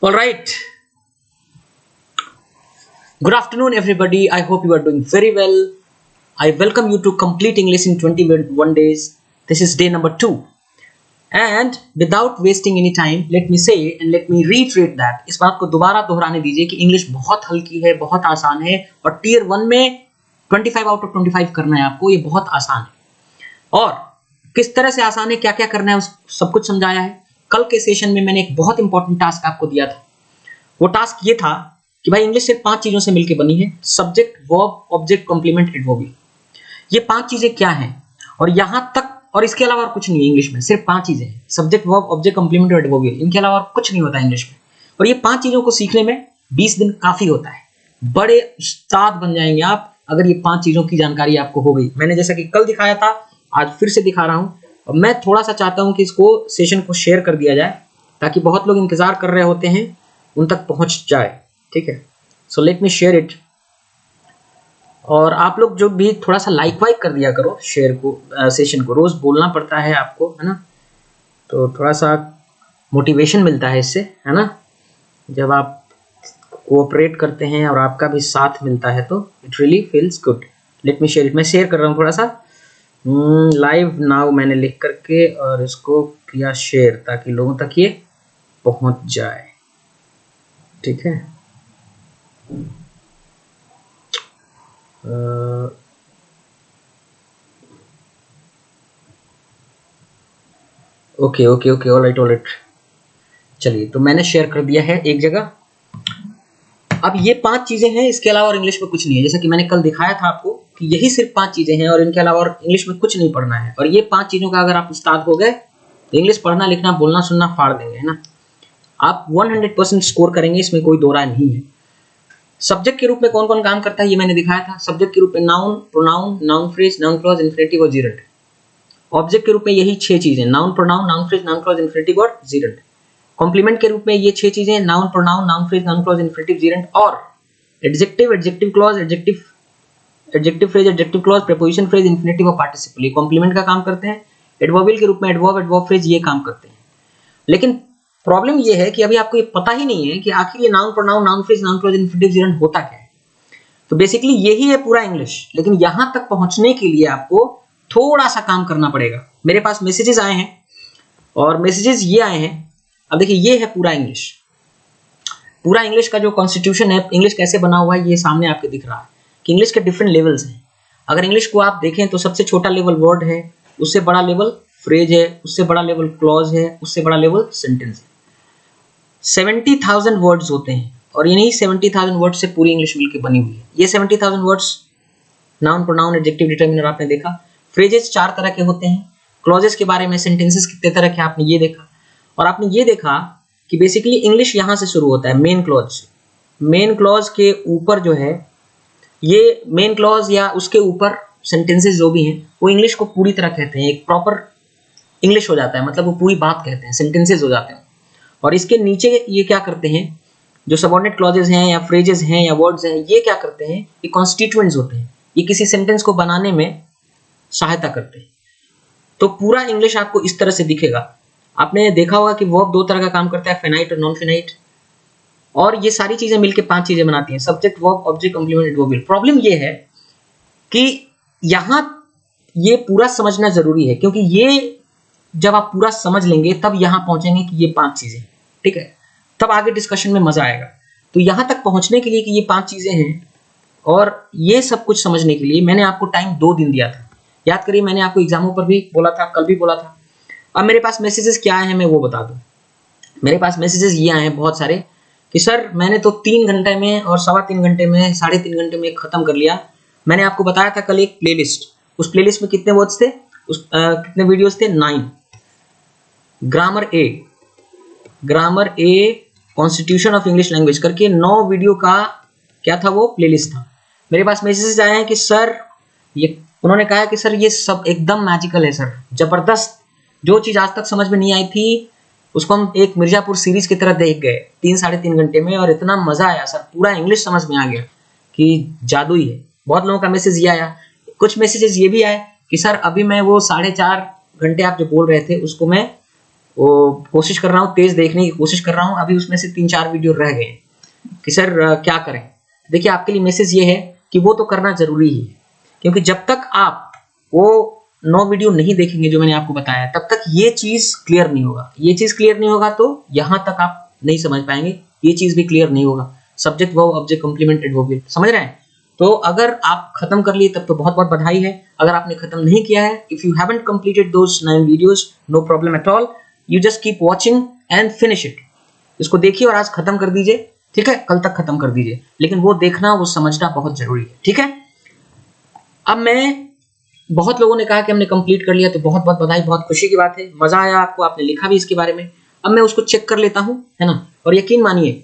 All right. Good afternoon, everybody. I hope you are doing very well. I welcome you to Complete English in 21 days. This is day number 2. And without wasting any time, let me say and let me reiterate that इस बात को दोबारा दोहराने दीजिए कि English बहुत हल्की है, बहुत आसान है और टीयर 1 में 25 आउट ऑफ 25 करना है आपको। ये बहुत आसान है और किस तरह से आसान है, क्या क्या करना है, उस सब कुछ समझाया है। कल के सेशन में मैंने एक बहुत इंपॉर्टेंट टास्क आपको दिया था। वो टास्क ये था कि भाई इंग्लिश सिर्फ 5 चीजों से मिलकर बनी है, subject, verb, object, complement, adverbial. ये 5 चीजें क्या हैं और यहां तक और इसके अलावा और कुछ नहीं है इंग्लिश में। सिर्फ 5 चीजें हैं, सब्जेक्ट, वर्ब, ऑब्जेक्ट, कॉम्प्लीमेंट और एडवर्बियल। इनके अलावा और कुछ नहीं होता इंग्लिश में। और ये 5 चीजों को सीखने में 20 दिन काफी होता है। बड़े उस्ताद बन जाएंगे आप अगर ये 5 चीजों की जानकारी आपको हो गई। मैंने जैसा कि कल दिखाया था आज फिर से दिखा रहा हूं और मैं थोड़ा सा चाहता हूं कि इसको सेशन को शेयर कर दिया जाए ताकि बहुत लोग इंतजार कर रहे होते हैं, उन तक पहुंच जाए। ठीक है, so let me share it. और आप लोग जो भी थोड़ा सा लाइक वाइक कर दिया करो शेयर को, सेशन को। रोज बोलना पड़ता है आपको, है ना, तो थोड़ा सा मोटिवेशन मिलता है इससे, है ना। जब आप कोऑपरेट करते हैं और आपका भी साथ मिलता है तो it really feels good. Let me share it. मैं शेयर कर रहा हूँ थोड़ा सा लाइव नाउ मैंने लिख करके और इसको किया शेयर ताकि लोगों तक ये पहुंच जाए। ठीक है, okay okay okay, all right. चलिए, तो मैंने शेयर कर दिया है एक जगह। अब ये 5 चीजें हैं, इसके अलावा और इंग्लिश में कुछ नहीं है। जैसा कि मैंने कल दिखाया था आपको कि यही सिर्फ 5 चीजें हैं और इनके अलावा और इंग्लिश में कुछ नहीं पढ़ना है। और ये 5 चीजों का अगर आप उस्ताद हो गए तो इंग्लिश पढ़ना, लिखना, बोलना, सुनना फाड़ देंगे, है ना। आप 100% स्कोर करेंगे, इसमें कोई दो राय नहीं है। सब्जेक्ट के रूप में कौन कौन काम करता है ये मैंने दिखाया था। सब्जेक्ट के रूप में noun, pronoun, noun phrase, noun clause, infinitive और जीरेंट। ऑब्जेक्ट के रूप में यही 6 चीजें, noun, pronoun, noun phrase, noun clause, infinitive और जीरेंट। कॉम्प्लीमेंट के रूप में ये 6 चीजें, noun, pronoun, noun phrase, noun clause, infinitive, gerund. और adjective, adjective clause, adjective phrase, adjective clause, preposition phrase, infinitive और पार्टिसिपल, ये कॉम्प्लीमेंट का काम करते हैं। एडवर्बियल के रूप में एडवर्ब, एडवर्ब फ्रेज ये काम करते हैं। लेकिन प्रॉब्लम ये है कि अभी आपको ये पता ही नहीं है कि आखिर ये noun, pronoun, noun phrase, noun clause, infinitive, gerund होता क्या है। तो बेसिकली यही है पूरा इंग्लिश। लेकिन यहां तक पहुंचने के लिए आपको थोड़ा सा काम करना पड़ेगा। मेरे पास मैसेजेस आए हैं और मैसेजेस ये आए हैं। अब देखिए, ये है पूरा इंग्लिश। पूरा इंग्लिश का जो कॉन्स्टिट्यूशन है, इंग्लिश कैसे बना हुआ है, ये सामने आपके दिख रहा है कि इंग्लिश के डिफरेंट लेवल्स हैं। अगर इंग्लिश को आप देखें तो सबसे छोटा लेवल वर्ड है, उससे बड़ा लेवल फ्रेज है, उससे बड़ा लेवल क्लॉज है, उससे बड़ा लेवल सेंटेंस है। 70,000 वर्ड्स होते हैं और इन्हीं 70,000 वर्ड से पूरी इंग्लिश मिलकर बनी हुई है। ये 70,000 words noun, pronoun, adjective, determiner आपने देखा। फ्रेजेस 4 तरह के होते हैं। क्लॉजेस के बारे में, सेंटेंसेस कितने तरह के आपने ये देखा। और आपने ये देखा कि बेसिकली इंग्लिश यहां से शुरू होता है, मेन क्लॉज से। मेन क्लॉज के ऊपर जो है, ये मेन क्लॉज या उसके ऊपर सेंटेंसेस जो भी हैं वो इंग्लिश को पूरी तरह कहते हैं। एक प्रॉपर इंग्लिश हो जाता है, मतलब वो पूरी बात कहते हैं, सेंटेंसेस हो जाते हैं। और इसके नीचे ये क्या करते हैं, जो सबऑर्डिनेट क्लॉजेस हैं या फ्रेजेस हैं या वर्ड्स हैं, ये क्या करते हैं, ये कॉन्स्टिट्यूएंट्स होते हैं। ये किसी सेंटेंस को बनाने में सहायता करते हैं। तो पूरा इंग्लिश आपको इस तरह से दिखेगा। आपने देखा होगा कि वर्ब 2 तरह का काम करता है, फिनाइट और नॉन फिनाइट। और ये सारी चीजें मिलकर 5 चीजें बनाती हैं, subject, verb, object, complement, adverbial. Problem ये है कि यहां ये पूरा समझना जरूरी है, क्योंकि ये जब आप पूरा समझ लेंगे तब यहां पहुंचेंगे कि ये 5 चीजें, ठीक है, तब आगे डिस्कशन में मजा आएगा। तो यहां तक पहुंचने के लिए कि ये 5 चीजें हैं और ये सब कुछ समझने के लिए मैंने आपको टाइम 2 दिन दिया था। याद करिए, मैंने आपको एग्जामों पर भी बोला था, कल भी बोला था। अब मेरे पास मैसेजेस क्या आए हैं मैं वो बता दूं। मेरे पास मैसेजेस ये आए हैं बहुत सारे कि सर मैंने तो 3 घंटे में और 3.25 घंटे में, 3.5 घंटे में खत्म कर लिया। मैंने आपको बताया था कल एक प्लेलिस्ट, उस प्लेलिस्ट में कितने वर्ड्स थे, कितने वीडियोस थे, 9। Grammar a constitution of English language करके 9 वीडियो का क्या था, वो प्लेलिस्ट था। मेरे पास मैसेजेस आए हैं कि सर ये, उन्होंने कहा कि सर ये सब एकदम मैजिकल है सर, जबरदस्त। जो चीज आज तक समझ में नहीं आई थी उसको हम एक मिर्जापुर सीरीज की तरह देख गए 3-3.5 घंटे में और इतना मजा आया सर, पूरा इंग्लिश समझ में आ गया कि जादू ही है। बहुत लोगों का मैसेज ये आया। कुछ मैसेजेस ये भी आए कि सर अभी मैं वो 4.5 घंटे आप जो बोल रहे थे उसको मैं वो कोशिश कर रहा हूँ, तेज देखने की कोशिश कर रहा हूँ। अभी उसमें से 3-4 वीडियो रह गए कि सर क्या करें। देखिए आपके लिए मैसेज ये है कि वो तो करना जरूरी ही है, क्योंकि जब तक आप वो 9 वीडियो नहीं देखेंगे जो मैंने आपको बताया, तब तक ये चीज क्लियर नहीं होगा। ये चीज क्लियर नहीं होगा तो यहां तक आप नहीं समझ पाएंगे, ये चीज भी क्लियर नहीं होगा। Subject verb object complimented verb, समझ रहे हैं। तो अगर आप खत्म कर लिए तब तो बहुत बहुत बधाई है। अगर आपने खत्म नहीं किया है, if you haven't completed those 9 videos, no problem at all, you just keep watching and finish it. इसको देखिए और आज खत्म कर दीजिए, ठीक है, कल तक खत्म कर दीजिए। लेकिन वो देखना, वो समझना बहुत जरूरी है, ठीक है। अब मैं, बहुत लोगों ने कहा कि हमने कंप्लीट कर लिया, तो बहुत बहुत बधाई, बहुत खुशी की बात है, मजा आया आपको, आपने लिखा भी इसके बारे में। अब मैं उसको चेक कर लेता हूं, है ना। और यकीन मानिए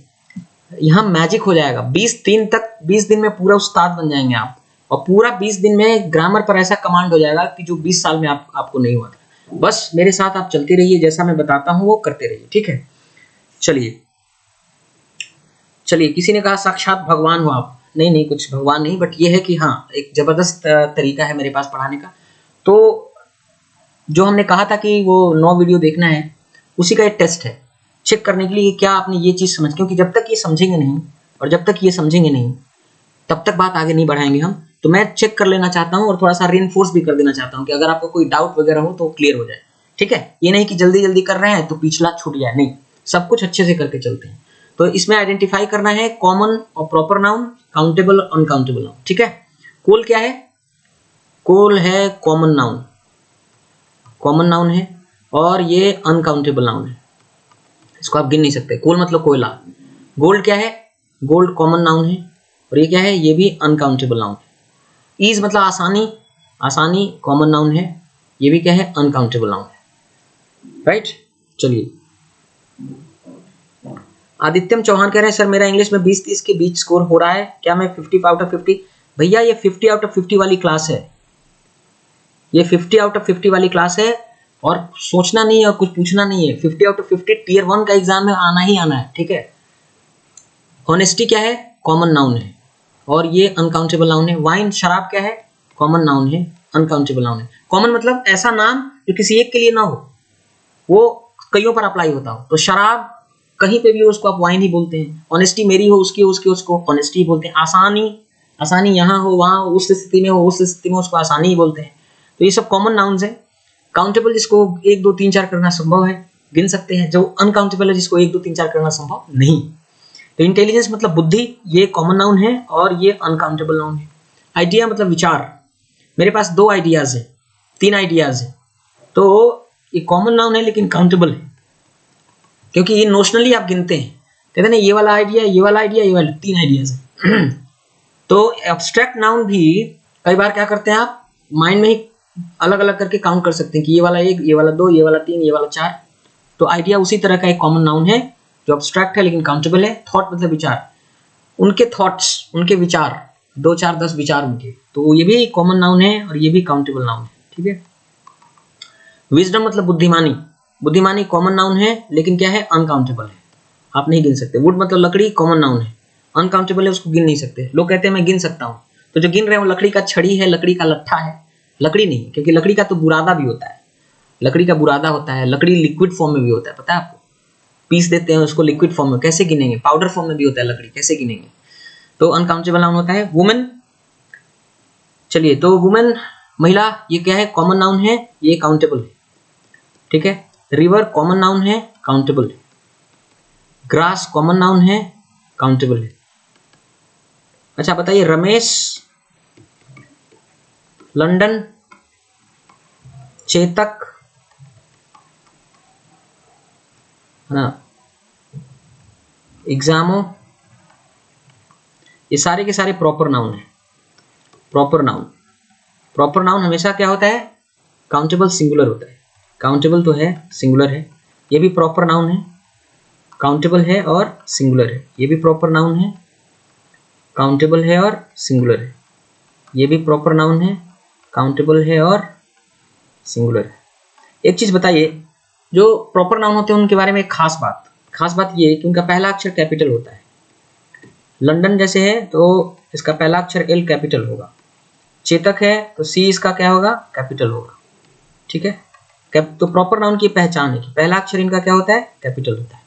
यहाँ मैजिक हो जाएगा। 20 दिन में पूरा उस्ताद बन जाएंगे आप, और पूरा 20 दिन में ग्रामर पर ऐसा कमांड हो जाएगा कि जो 20 साल में आपको नहीं हुआ था। बस मेरे साथ आप चलते रहिए, जैसा मैं बताता हूँ वो करते रहिए, ठीक है। चलिए किसी ने कहा साक्षात भगवान हो आप। नहीं नहीं, कुछ भगवान नहीं, बट ये है कि हाँ, एक जबरदस्त तरीका है मेरे पास पढ़ाने का। तो जो हमने कहा था कि वो 9 वीडियो देखना है, उसी का एक टेस्ट है, चेक करने के लिए क्या आपने ये चीज समझ, क्योंकि जब तक ये समझेंगे नहीं, और जब तक ये समझेंगे नहीं, तब तक बात आगे नहीं बढ़ाएंगे हम। तो मैं चेक कर लेना चाहता हूँ और थोड़ा सा रीइंफोर्स भी कर देना चाहता हूँ कि अगर आपको कोई डाउट वगैरह हो तो क्लियर हो जाए, ठीक है। ये नहीं कि जल्दी जल्दी कर रहे हैं तो पिछला छूट जाए, नहीं, सब कुछ अच्छे से करके चलते हैं। तो इसमें आइडेंटिफाई करना है कॉमन और प्रॉपर नाउन, काउंटेबल और अनकाउंटेबल नाउन, ठीक है। कोल क्या है? कोल है कॉमन नाउन, कॉमन नाउन है, और ये अनकाउंटेबल नाउन है, इसको आप गिन नहीं सकते। कोल मतलब कोयला। गोल्ड क्या है? गोल्ड कॉमन नाउन है, और ये क्या है? ये भी अनकाउंटेबल नाउन है। ईज मतलब आसानी, आसानी कॉमन नाउन है, ये भी क्या है? अनकाउंटेबल नाउन है, राइट। चलिए आदित्यम चौहान कह रहे हैं सर मेरा इंग्लिश में 20-30 के बीच स्कोर हो रहा है, क्या मैं 50 आउट ऑफ 50? भैया ये 50 आउट ऑफ 50 वाली क्लास है, ये 50 आउट ऑफ 50 वाली क्लास है, और सोचना नहीं है और कुछ पूछना नहीं है। 50 आउट ऑफ 50 टीयर 1 का एग्जाम में आना ही आना है, ठीक है। ऑनेस्टी क्या है? कॉमन नाउन है, और ये अनकाउंटेबल नाउन है। वाइन शराब क्या है? कॉमन नाउन है, अनकाउंटेबल नाउन है। कॉमन मतलब ऐसा नाम जो किसी एक के लिए ना हो, वो कईयों पर अप्लाई होता हो। तो शराब कहीं पे भी हो उसको आप वाइन ही बोलते हैं। ऑनेस्टी मेरी हो, उसकी हो, उसकी उसको ऑनेस्टी बोलते हैं। आसानी, आसानी यहाँ हो वहाँ हो, उस स्थिति में हो उस स्थिति में, उसको आसानी ही बोलते हैं। तो ये सब कॉमन नाउन्स है। काउंटेबल जिसको 1 2 3 4 करना संभव है, गिन सकते हैं। जो अनकाउंटेबल है जिसको 1 2 3 4 करना संभव नहीं। तो इंटेलिजेंस मतलब बुद्धि, ये कॉमन नाउन है और ये अनकाउंटेबल नाउन है। आइडिया मतलब विचार। मेरे पास 2 आइडियाज है, 3 आइडियाज है, तो ये कॉमन नाउन है लेकिन काउंटेबल है, क्योंकि ये नोशनली आप गिनते हैं, कहते ना ये वाला आइडिया, ये वाला आइडिया, ये वाला, 3 आइडियाज है। तो एब्स्ट्रैक्ट नाउन भी कई बार क्या करते हैं आप माइंड में ही अलग अलग करके काउंट कर सकते हैं कि ये वाला 1, ये वाला 2, ये वाला 3, ये वाला 4। तो आइडिया उसी तरह का एक कॉमन नाउन है जो एब्स्ट्रैक्ट है लेकिन काउंटेबल है। थॉट मतलब विचार, उनके थॉट्स, उनके विचार, 2 4 10 विचार उनके, तो ये भी कॉमन नाउन है और ये भी काउंटेबल नाउन है, ठीक है। विजडम मतलब बुद्धिमानी, बुद्धिमानी कॉमन नाउन है लेकिन क्या है? अनकाउंटेबल है, आप नहीं गिन सकते। वुड मतलब लकड़ी, कॉमन नाउन है, अनकाउंटेबल है, उसको गिन नहीं सकते। लोग कहते हैं मैं गिन सकता हूँ, तो जो गिन रहे हैं वो लकड़ी का छड़ी है, लकड़ी का लट्ठा है, लकड़ी नहीं, क्योंकि लकड़ी का तो बुरादा भी होता है, लकड़ी का बुरादा होता है, लकड़ी लिक्विड फॉर्म में भी होता है, पता है आपको, पीस देते हैं उसको लिक्विड फॉर्म में, कैसे गिनेंगे? पाउडर फॉर्म में भी होता है लकड़ी, कैसे गिनेंगे? तो अनकाउंटेबल नाउन होता है। वुमेन, चलिए तो वुमेन महिला, ये क्या है? कॉमन नाउन है, ये काउंटेबल है, ठीक है। रिवर कॉमन नाउन है, काउंटेबल है। ग्रास कॉमन नाउन है, काउंटेबल है। अच्छा बताइए, रमेश, लंदन, चेतक, है ना, एग्जामो, ये सारे के सारे प्रॉपर नाउन है। प्रॉपर नाउन, प्रॉपर नाउन हमेशा क्या होता है? काउंटेबल सिंगुलर होता है। काउंटेबल तो है, सिंगुलर है, ये भी प्रॉपर नाउन है, काउंटेबल है और सिंगुलर है। ये भी प्रॉपर नाउन है, काउंटेबल है और सिंगुलर है। ये भी प्रॉपर नाउन है, काउंटेबल है और सिंगुलर है। एक चीज बताइए, जो प्रॉपर नाउन होते हैं उनके बारे में एक खास बात ये है कि उनका पहला अक्षर कैपिटल होता है। लंदन जैसे है तो इसका पहला अक्षर L कैपिटल होगा। चेतक है तो C इसका क्या होगा? कैपिटल होगा, ठीक है। तो प्रॉपर नाउन की पहचान है कि पहला अक्षर इनका क्या होता है, कैपिटल होता है।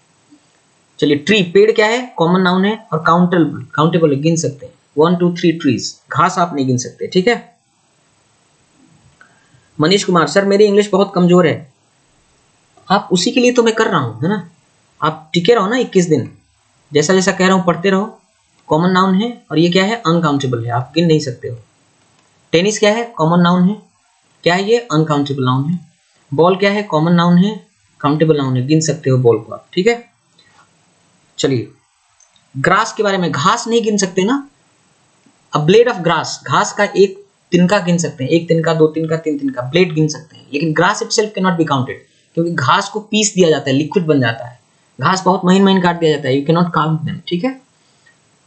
चलिए ट्री, पेड़ क्या है, कॉमन नाउन है और काउंटेबल गिन सकते हैं, 1 2 3 ट्रीज। घास आप नहीं गिन सकते, ठीक है। मनीष कुमार, सर मेरी इंग्लिश बहुत कमजोर है। आप उसी के लिए तो मैं कर रहा हूं, है ना। आप टिके रहो ना 21 दिन, जैसा जैसा कह रहा हूं पढ़ते रहो। कॉमन नाउन है और ये क्या है, अनकाउंटेबल है, आप गिन नहीं सकते हो। टेनिस क्या है, कॉमन नाउन है, क्या है ये, अनकाउंटेबल नाउन है। बॉल क्या है, कॉमन नाउन है, काउंटेबल नाउन है, गिन सकते हो बॉल को आप, ठीक है। चलिए ग्रास के बारे में, घास नहीं गिन सकते ना। अब ब्लेड ऑफ ग्रास, घास का एक तिनका गिन सकते हैं, एक तिनका, दो तिनका, तीन तिनका, ब्लेड गिन सकते हैं, लेकिन grass itself can not be counted, क्योंकि घास को पीस दिया जाता है, लिक्विड बन जाता है, घास बहुत महीन महीन काट दिया जाता है, you can not count them, ठीक है।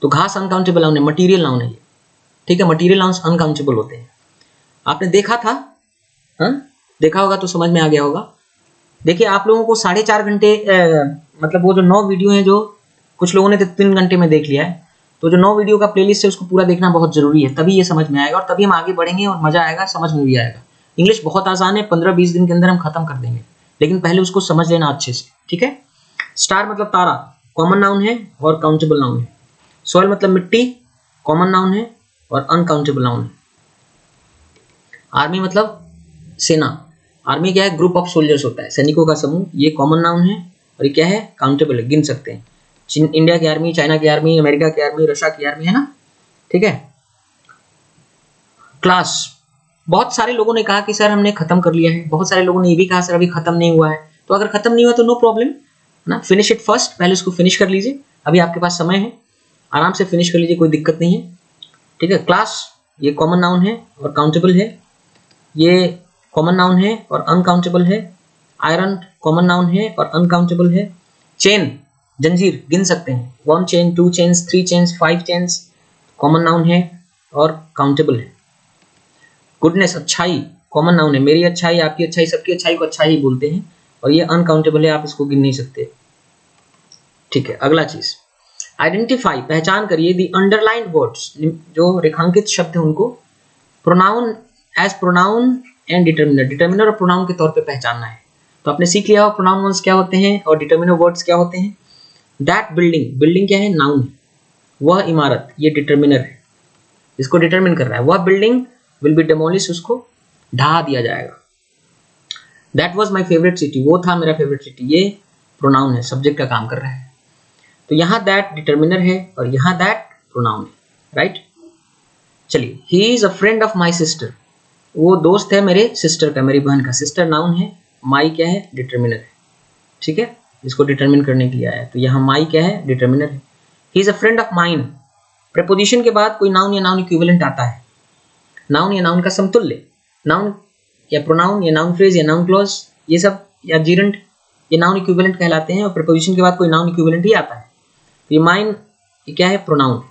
तो घास अनकाउंटेबल नाउन है, मटीरियल नाउन है ये, ठीक है। मटीरियल नाउन्स अनकाउंटेबल होते हैं। आपने देखा था, हाँ देखा होगा तो समझ में आ गया होगा। देखिए आप लोगों को 4.5 घंटे मतलब वो जो 9 वीडियो हैं, जो कुछ लोगों ने तो 3 घंटे में देख लिया है, तो जो 9 वीडियो का प्लेलिस्ट है उसको पूरा देखना बहुत जरूरी है, तभी ये समझ में आएगा और तभी हम आगे बढ़ेंगे और मजा आएगा, समझ में भी आएगा। इंग्लिश बहुत आसान है, 15-20 दिन के अंदर हम खत्म कर देंगे, लेकिन पहले उसको समझ लेना अच्छे से, ठीक है। स्टार मतलब तारा, कॉमन नाउन है और काउंटेबल नाउन है। सॉइल मतलब मिट्टी, कॉमन नाउन है और अनकाउंटेबल नाउन है। आर्मी मतलब सेना, आर्मी क्या है, ग्रुप ऑफ सोल्जर्स होता है, सैनिकों का समूह, ये कॉमन नाउन है और ये क्या है, काउंटेबल है, गिन सकते हैं। इंडिया की आर्मी, चाइना की आर्मी, अमेरिका की आर्मी, रशिया की आर्मी, है ना, ठीक है। क्लास, बहुत सारे लोगों ने कहा कि सर हमने खत्म कर लिया है, बहुत सारे लोगों ने ये भी कहा सर अभी खत्म नहीं हुआ है। तो अगर खत्म नहीं हुआ तो नो प्रॉब्लम ना, फिनिश इट फर्स्ट, पहले उसको फिनिश कर लीजिए, अभी आपके पास समय है, आराम से फिनिश कर लीजिए, कोई दिक्कत नहीं है, ठीक है। क्लास ये कॉमन नाउन है और काउंटेबल है, ये कॉमन नाउन है और अनकाउंटेबल है। आयरन कॉमन नाउन है और अनकाउंटेबल है। चेन जंजीर गिन सकते हैं, 1 chain, 2 chains, 3 chains, 5 chains, common noun है और काउंटेबल है। गुडनेस अच्छाई कॉमन नाउन है, मेरी अच्छाई, आपकी अच्छाई, सबकी अच्छाई को अच्छा ही बोलते हैं और ये अनकाउंटेबल है, आप इसको गिन नहीं सकते, ठीक है। अगला चीज आइडेंटिफाई, पहचान करिए दी अंडरलाइंड वर्ड्स, जो रेखांकित शब्द है उनको pronoun as pronoun and determiner, determiner और प्रोनाउन के तौर पे पहचानना है। तो आपने सीख लिया हो प्रोनाउन वर्ड्स क्या होते हैं और डिटर्मिनर वर्ड्स क्या होते हैं। दैट बिल्डिंग, बिल्डिंग क्या है, नाउन, वह इमारत, ये डिटर्मिनर है, इसको डिटरमिन कर रहा है। वह बिल्डिंग विल बी डेमोलिश, उसको ढा दिया जाएगा। That was my favourite city, वो था मेरा फेवरेट सिटी, ये प्रोनाउन है, सब्जेक्ट का काम कर रहा है। तो यहाँ दैट डिटर्मिनर है और यहाँ दैट प्रोनाउन है, राइट। चलिए he is a friend of my sister, वो दोस्त है मेरे सिस्टर का, मेरी बहन का। सिस्टर नाउन है, माई क्या है, डिटर्मिनर है, ठीक है, इसको डिटरमिन करने के लिए आया है। तो यहाँ माई क्या है, डिटर्मिनर है। He is a friend of mine, preposition के बाद कोई नाउन या नाउन इक्विवेलेंट आता है, नाउन या नाउन का समतुल्य, नाउन या प्रोनाउन या नाउन फ्रेज या नाउन क्लॉज, ये सब या जीरंट, ये नाउन इक्विवेलेंट कहलाते हैं और प्रीपोजिशन के बाद कोई नाउन इक्विवेलेंट ही आता है। तो ये माइन ये क्या है, pronoun.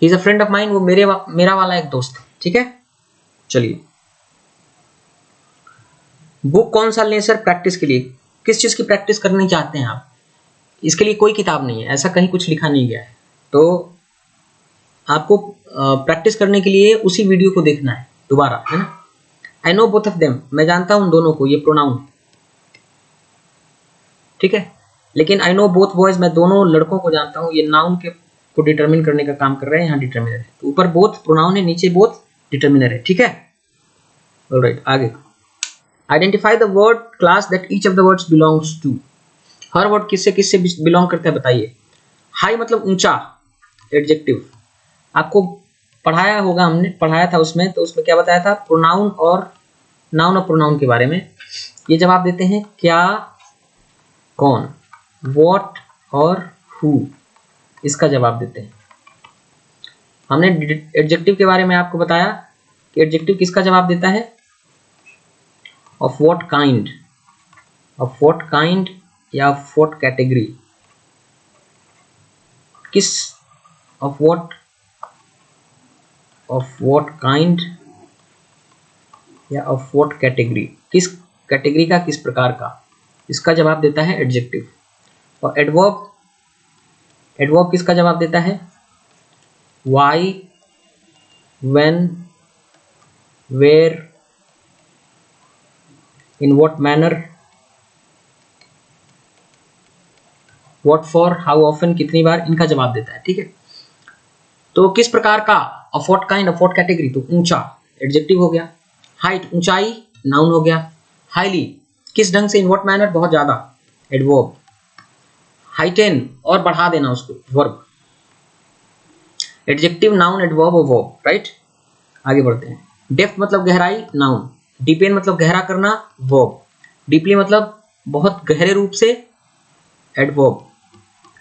He is a friend of mine, वो मेरा वाला एक दोस्त है, ठीक है। चलिए बुक कौन सा लें सर प्रैक्टिस के लिए, किस चीज की प्रैक्टिस करनी चाहते हैं आप। इसके लिए कोई किताब नहीं है, ऐसा कहीं कुछ लिखा नहीं गया है। तो आपको प्रैक्टिस करने के लिए उसी वीडियो को देखना है दोबारा, है ना। I know both of them, मैं जानता हूं दोनों को, ये प्रोनाउन, ठीक है। लेकिन आई नो बोथ बॉयज, मैं दोनों लड़कों को जानता हूं, ये नाउन के को डिटरमिन करने का काम कर रहे हैं, यहाँ डिटरमिनर है। तो ऊपर बोथ प्रोनाउन है, नीचे बोथ डिटरमिनर है, ठीक है। ऑलराइट, आगे identify the word class that each of the words belongs to, हर वर्ड किससे किससे बिलोंग करता है बताइए। हाई मतलब ऊंचा, एडजेक्टिव, आपको पढ़ाया होगा, हमने पढ़ाया था उसमें, तो उसमें क्या बताया था, प्रोनाउन और नाउन और प्रोनाउन के बारे में। ये जवाब देते हैं क्या, कौन, व्हाट और हु, इसका जवाब देते हैं। हमने एडजेक्टिव के बारे में आपको बताया कि एडजेक्टिव किसका जवाब देता है, of what kind, of what kind या ऑफ व्हाट कैटेगरी, किस, ऑफ व्हाट काइंड या ऑफ व्हाट कैटेगरी, किस कैटेगरी का, किस प्रकार का, इसका जवाब देता है एडजेक्टिव। और एडवर्ब, एडवर्ब किसका जवाब देता है, why, when, where, in what manner, what for, how often, कितनी बार, इनका जवाब देता है। ठीक है, तो किस प्रकार का, of what kind, of what category, तो ऊंचा एडजेक्टिव हो गया। हाइट ऊंचाई नाउन हो गया। हाईली किस ढंग से, इन व्हाट मैनर बहुत ज्यादा, एडवर्ब। हाइटेन और बढ़ा देना उसको, वर्ब। एडजेक्टिव नाउन एडवर्ब और वर्ब, राइट। आगे बढ़ते हैं। डेप्थ मतलब गहराई, नाउन। डीपेन मतलब गहरा करना, वर्ब। डीपली मतलब बहुत गहरे रूप से, एडवर्ब।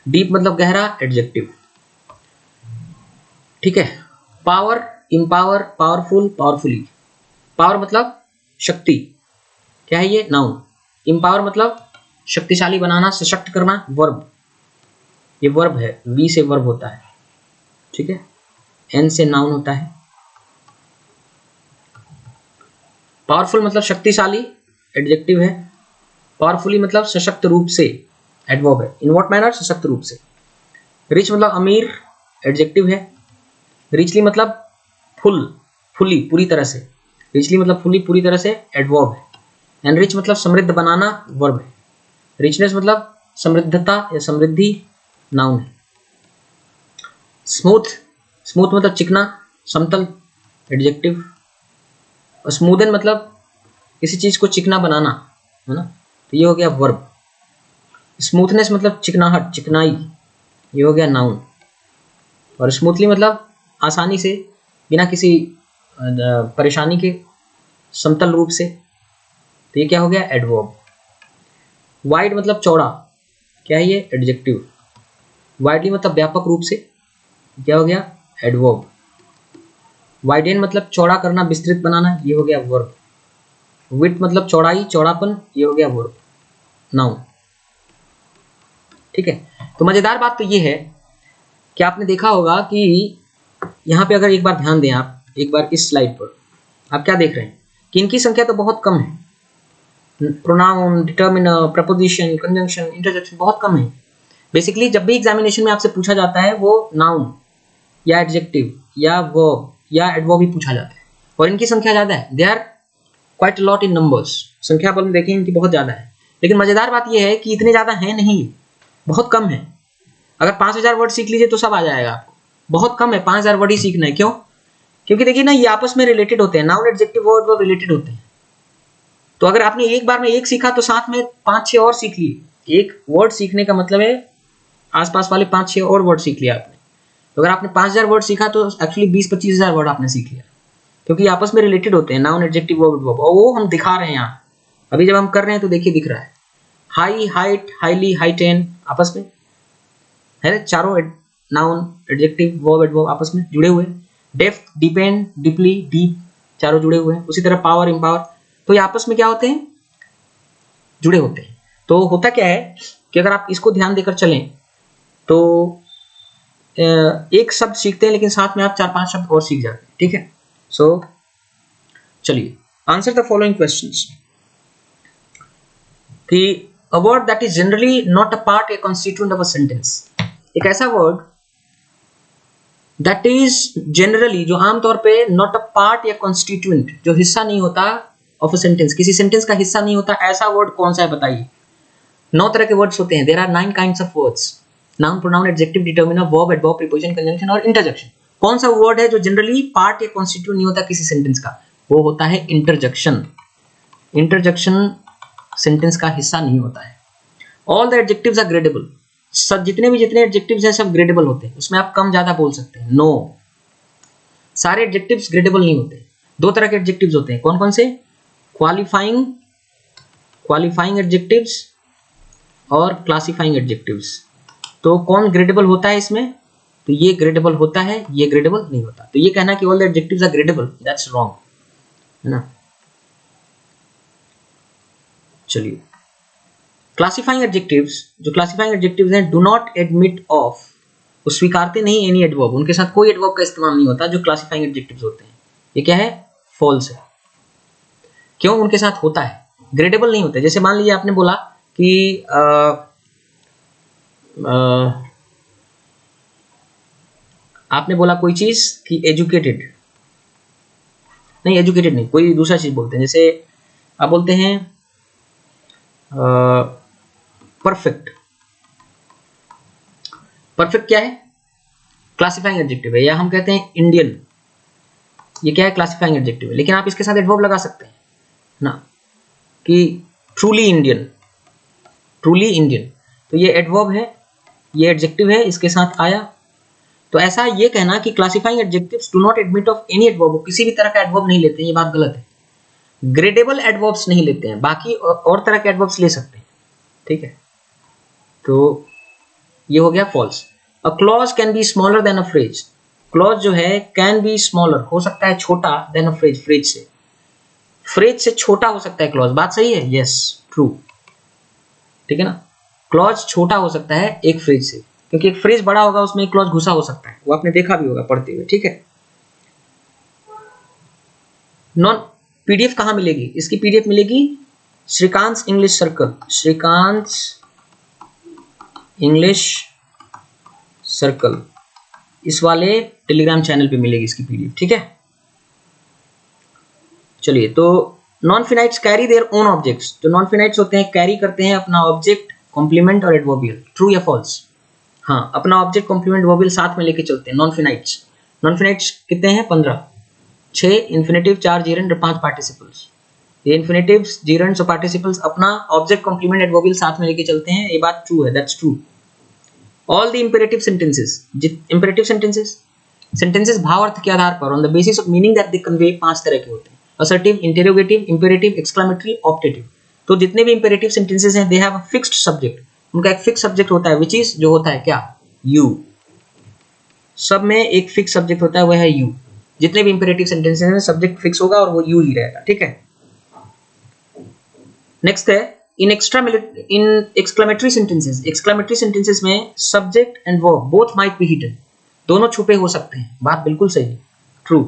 डीप मतलब गहरा, एडजेक्टिव। ठीक है। Power, empower, powerful, powerfully. Power मतलब शक्ति, क्या है ये, नाउन। इम्पावर मतलब शक्तिशाली बनाना, सशक्त करना, वर्ब। ये वर्ब है, वी से वर्ब होता है। ठीक है, एन से नाउन होता है। पावरफुल मतलब शक्तिशाली, एडजेक्टिव है। पावरफुली मतलब सशक्त रूप से, एडवर्ब है। इन व्हाट मैनर, सशक्त रूप से। रिच मतलब अमीर, एडजेक्टिव है। रिचली मतलब फुल, फुली, पूरी तरह से। रिचली मतलब फुली, पूरी तरह से, एडवर्ब है। एनरिच मतलब समृद्ध बनाना, वर्ब है। रिचनेस मतलब समृद्धता या समृद्धि, नाउन है। स्मूथ, स्मूथ मतलब चिकना, समतल, एडजेक्टिव। और स्मूदन मतलब किसी चीज को चिकना बनाना, है ना, तो ये हो गया वर्ब। स्मूथनेस मतलब चिकनाहट, चिकनाई, ये हो गया नाउन। और स्मूथली मतलब आसानी से, बिना किसी परेशानी के, समतल रूप से, तो ये क्या हो गया, एडवर्ब। वाइड मतलब चौड़ा, क्या है ये, एडजेक्टिव। वाइडली मतलब व्यापक रूप से, क्या हो गया, एडवर्ब। वाइडेन मतलब चौड़ा करना, विस्तृत बनाना, ये हो गया वर्ब। विड्थ मतलब चौड़ाई, चौड़ापन, ये हो गया वर्ब, नाउन। ठीक है, तो मजेदार बात तो ये है कि आपने देखा होगा कि यहाँ पे अगर एक बार ध्यान दें आप, एक बार इस स्लाइड पर आप क्या देख रहे हैं कि इनकी संख्या तो बहुत कम है। Pronoun, determiner, preposition, conjunction, interjection बहुत कम है। बेसिकली जब भी एग्जामिनेशन में आपसे पूछा जाता है वो नाउन या एडजेक्टिव या वर्ब या एडवर्ब ही पूछा जाता है, और इनकी संख्या ज्यादा है। They are quite lot in numbers, संख्या बल में देखें इनकी बहुत ज्यादा है। लेकिन मजेदार बात यह है कि इतने ज्यादा है नहीं, बहुत कम है। अगर 5000 वर्ड सीख लीजिए तो सब आ जाएगा आपको। बहुत कम है, 5000 वर्ड ही सीखना है। क्यों? क्योंकि देखिए ना, ये आपस में रिलेटेड होते हैं, नाउन एडजेक्टिव वर्ब रिलेटेड होते हैं। तो अगर आपने एक बार में एक सीखा तो साथ में 5-6 और सीख लिए। एक वर्ड सीखने का मतलब है आसपास वाले 5-6 और वर्ड सीख लिया आपने। तो अगर आपने 5000 वर्ड सीखा तो एक्चुअली 20-25 हजार वर्ड आपने सीख लिया, क्योंकि आपस में रिलेटेड होते हैं, नाउन एडजेक्टिव वर्ब वर्ब। और वो हम दिखा रहे हैं यहाँ, अभी जब हम कर रहे हैं तो देखिए दिख रहा है। हाई, हाइट, हाईली, हाइटेन आपस में है, चारों नाउन एडजेक्टिव वर्ब एडवर्ब आपस में जुड़े हुए। डेप्थ, डिपेंड, डीपली, डीप, चारों जुड़े हुए हैं। उसी तरह पावर, इम्पावर, तो ये आपस में क्या होते हैं, जुड़े होते हैं। तो होता क्या है कि अगर आप इसको ध्यान देकर चलें तो एक शब्द सीखते हैं लेकिन साथ में आप 4-5 शब्द और सीख जाते हैं। ठीक है, सो चलिए, आंसर द फॉलोइंग क्वेश्चंस। कि a word that is generally not a part या कॉन्स्टिट्यूएंट ऑफ अ सेंटेंस, एक ऐसा वर्ड दैट इज जनरली, जो आमतौर पे नॉट अ पार्ट या कॉन्स्टिट्यूएंट, जो हिस्सा नहीं होता ऑफ अ सेंटेंस, किसी सेंटेंस का हिस्सा नहीं होता, ऐसा वर्ड कौन सा है बताइए। 9 तरह के वर्ड्स होते हैं, there are 9 kinds of words, noun, pronoun, adjective, determiner, verb, adverb, preposition, conjunction और इंटरजेक्शन। कौन सा वर्ड है जो जनरली पार्ट या कॉन्स्टिट्यूएंट नहीं होता किसी सेंटेंस का? वो होता है इंटरजेक्शन। इंटरजेक्शन सेंटेंस का हिस्सा नहीं होता है। All the adjectives are gradable, सब जितने एडजेक्टिव्स हैं सब ग्रेडेबल होते हैं, उसमें आप कम ज्यादा बोल सकते हैं। नो, सारे एडजेक्टिव्स ग्रेडेबल नहीं होते। 2 तरह के एडजेक्टिव्स होते हैं, कौन कौन से? क्वालिफाइंग एडजेक्टिव्स और क्लासिफाइंग एडजेक्टिव्स। तो कौन ग्रेडेबल होता है इसमें? तो ये ग्रेडेबल होता है, ये ग्रेडेबल नहीं होता। तो ये कहना कि all the adjectives are gradable, that's wrong, है ना। चलिए, क्लासिफाइंग एडजेक्टिव्स, जो क्लासिफाइंग एडजेक्टिव्स हैं, डू नॉट एडमिट ऑफ, वो स्वीकारते नहीं एनी एडवर्ब, उनके साथ कोई एडवर्ब का इस्तेमाल नहीं होता जो क्लासिफाइंग एडजेक्टिव्स होते हैं। ये क्या है? फॉल्स है। क्यों? उनके साथ होता है, ग्रेडेबल नहीं होते। जैसे मान लीजिए आपने बोला कि आपने बोला कोई चीज कि एजुकेटेड, नहीं एजुकेटेड नहीं, कोई दूसरा चीज बोलते हैं। जैसे आप बोलते हैं परफेक्ट। परफेक्ट क्या है? क्लासिफाइंग एडजेक्टिव है, या हम कहते हैं इंडियन, ये क्या है? क्लासिफाइंग एडजेक्टिव है। लेकिन आप इसके साथ एडवर्ब लगा सकते हैं ना, कि ट्रूली इंडियन, ट्रूली इंडियन, तो ये एडवर्ब है, ये एडजेक्टिव है, इसके साथ आया। तो ऐसा ये कहना कि classifying adjectives do not admit of any adverb, किसी भी तरह का एडवर्ब नहीं लेते हैं, ये बात गलत है। ग्रेडेबल एडवर्ब्स नहीं लेते हैं, बाकी और तरह के एडवर्ब्स ले सकते हैं, ठीक है। तो ये हो गया false. A clause can be smaller than a phrase, clause जो है कैन बी स्मॉलर, हो सकता है छोटा, देन अ फ्रेज, फ्रेज से छोटा हो सकता है क्लॉज। बात सही है, यस ट्रू, ठीक है ना। क्लॉज छोटा हो सकता है एक फ्रेज से, क्योंकि एक फ्रेज बड़ा होगा उसमें एक क्लॉज घुसा हो सकता है, वो आपने देखा भी होगा पढ़ते हुए, ठीक है। नॉन पीडीएफ कहाँ मिलेगी? इसकी पीडीएफ मिलेगी Shrikant English circle, Shrikant English Circle, इस वाले टेलीग्राम चैनल पे मिलेगी इसकी पीडीएफ, ठीक है। चलिए, तो non finites carry their own objects, जो नॉन फिनाइट्स होते हैं कैरी करते हैं अपना ऑब्जेक्ट, कॉम्प्लीमेंट और एडवर्बियल, ट्रू या फॉल्स? हाँ, अपना ऑब्जेक्ट कॉम्प्लीमेंट वर्बियल साथ में लेके चलते हैं नॉन फिनाइट्स। नॉन फिनाइट्स कितने हैं? 15, 6 इन्फिनेटिव, 4 जीरेंड और 5 पार्टिसिपल्स। ये इन्फिनेटिव्स, जीरेंड्स और पार्टिसिपल्स अपना ऑब्जेक्ट कॉम्प्लीमेंट एडवर्बियल साथ में लेके चलते हैं, ये बात ट्रू है, that's true. All the imperative sentences, imperative sentences भाव अर्थ के आधार पर on the basis of meaning that they convey 5 तरह के होते हैं, assertive, interrogative, imperative, exclamatory, optative. तो जितने भी इंपेरेटिव सेंटेंसेस हैं they have a fixed subject, उनका एक फिक्स सब्जेक्ट होता है, विच इज, जो होता है क्या? यू। सब में एक फिक्स सब्जेक्ट होता है, वह है यू। जितने भी इंपेरेटिव सेंटेंसेस हैं सब्जेक्ट फिक्स होगा और वो यू ही रहेगा, ठीक है। नेक्स्ट है इन एक्सक्लेमेटरी सेंटेंसेस, एक्सक्लेमेटरी सेंटेंसेस में subject and verb both might be hidden, दोनों छुपे हो सकते हैं। बात बिल्कुल सही, ट्रू।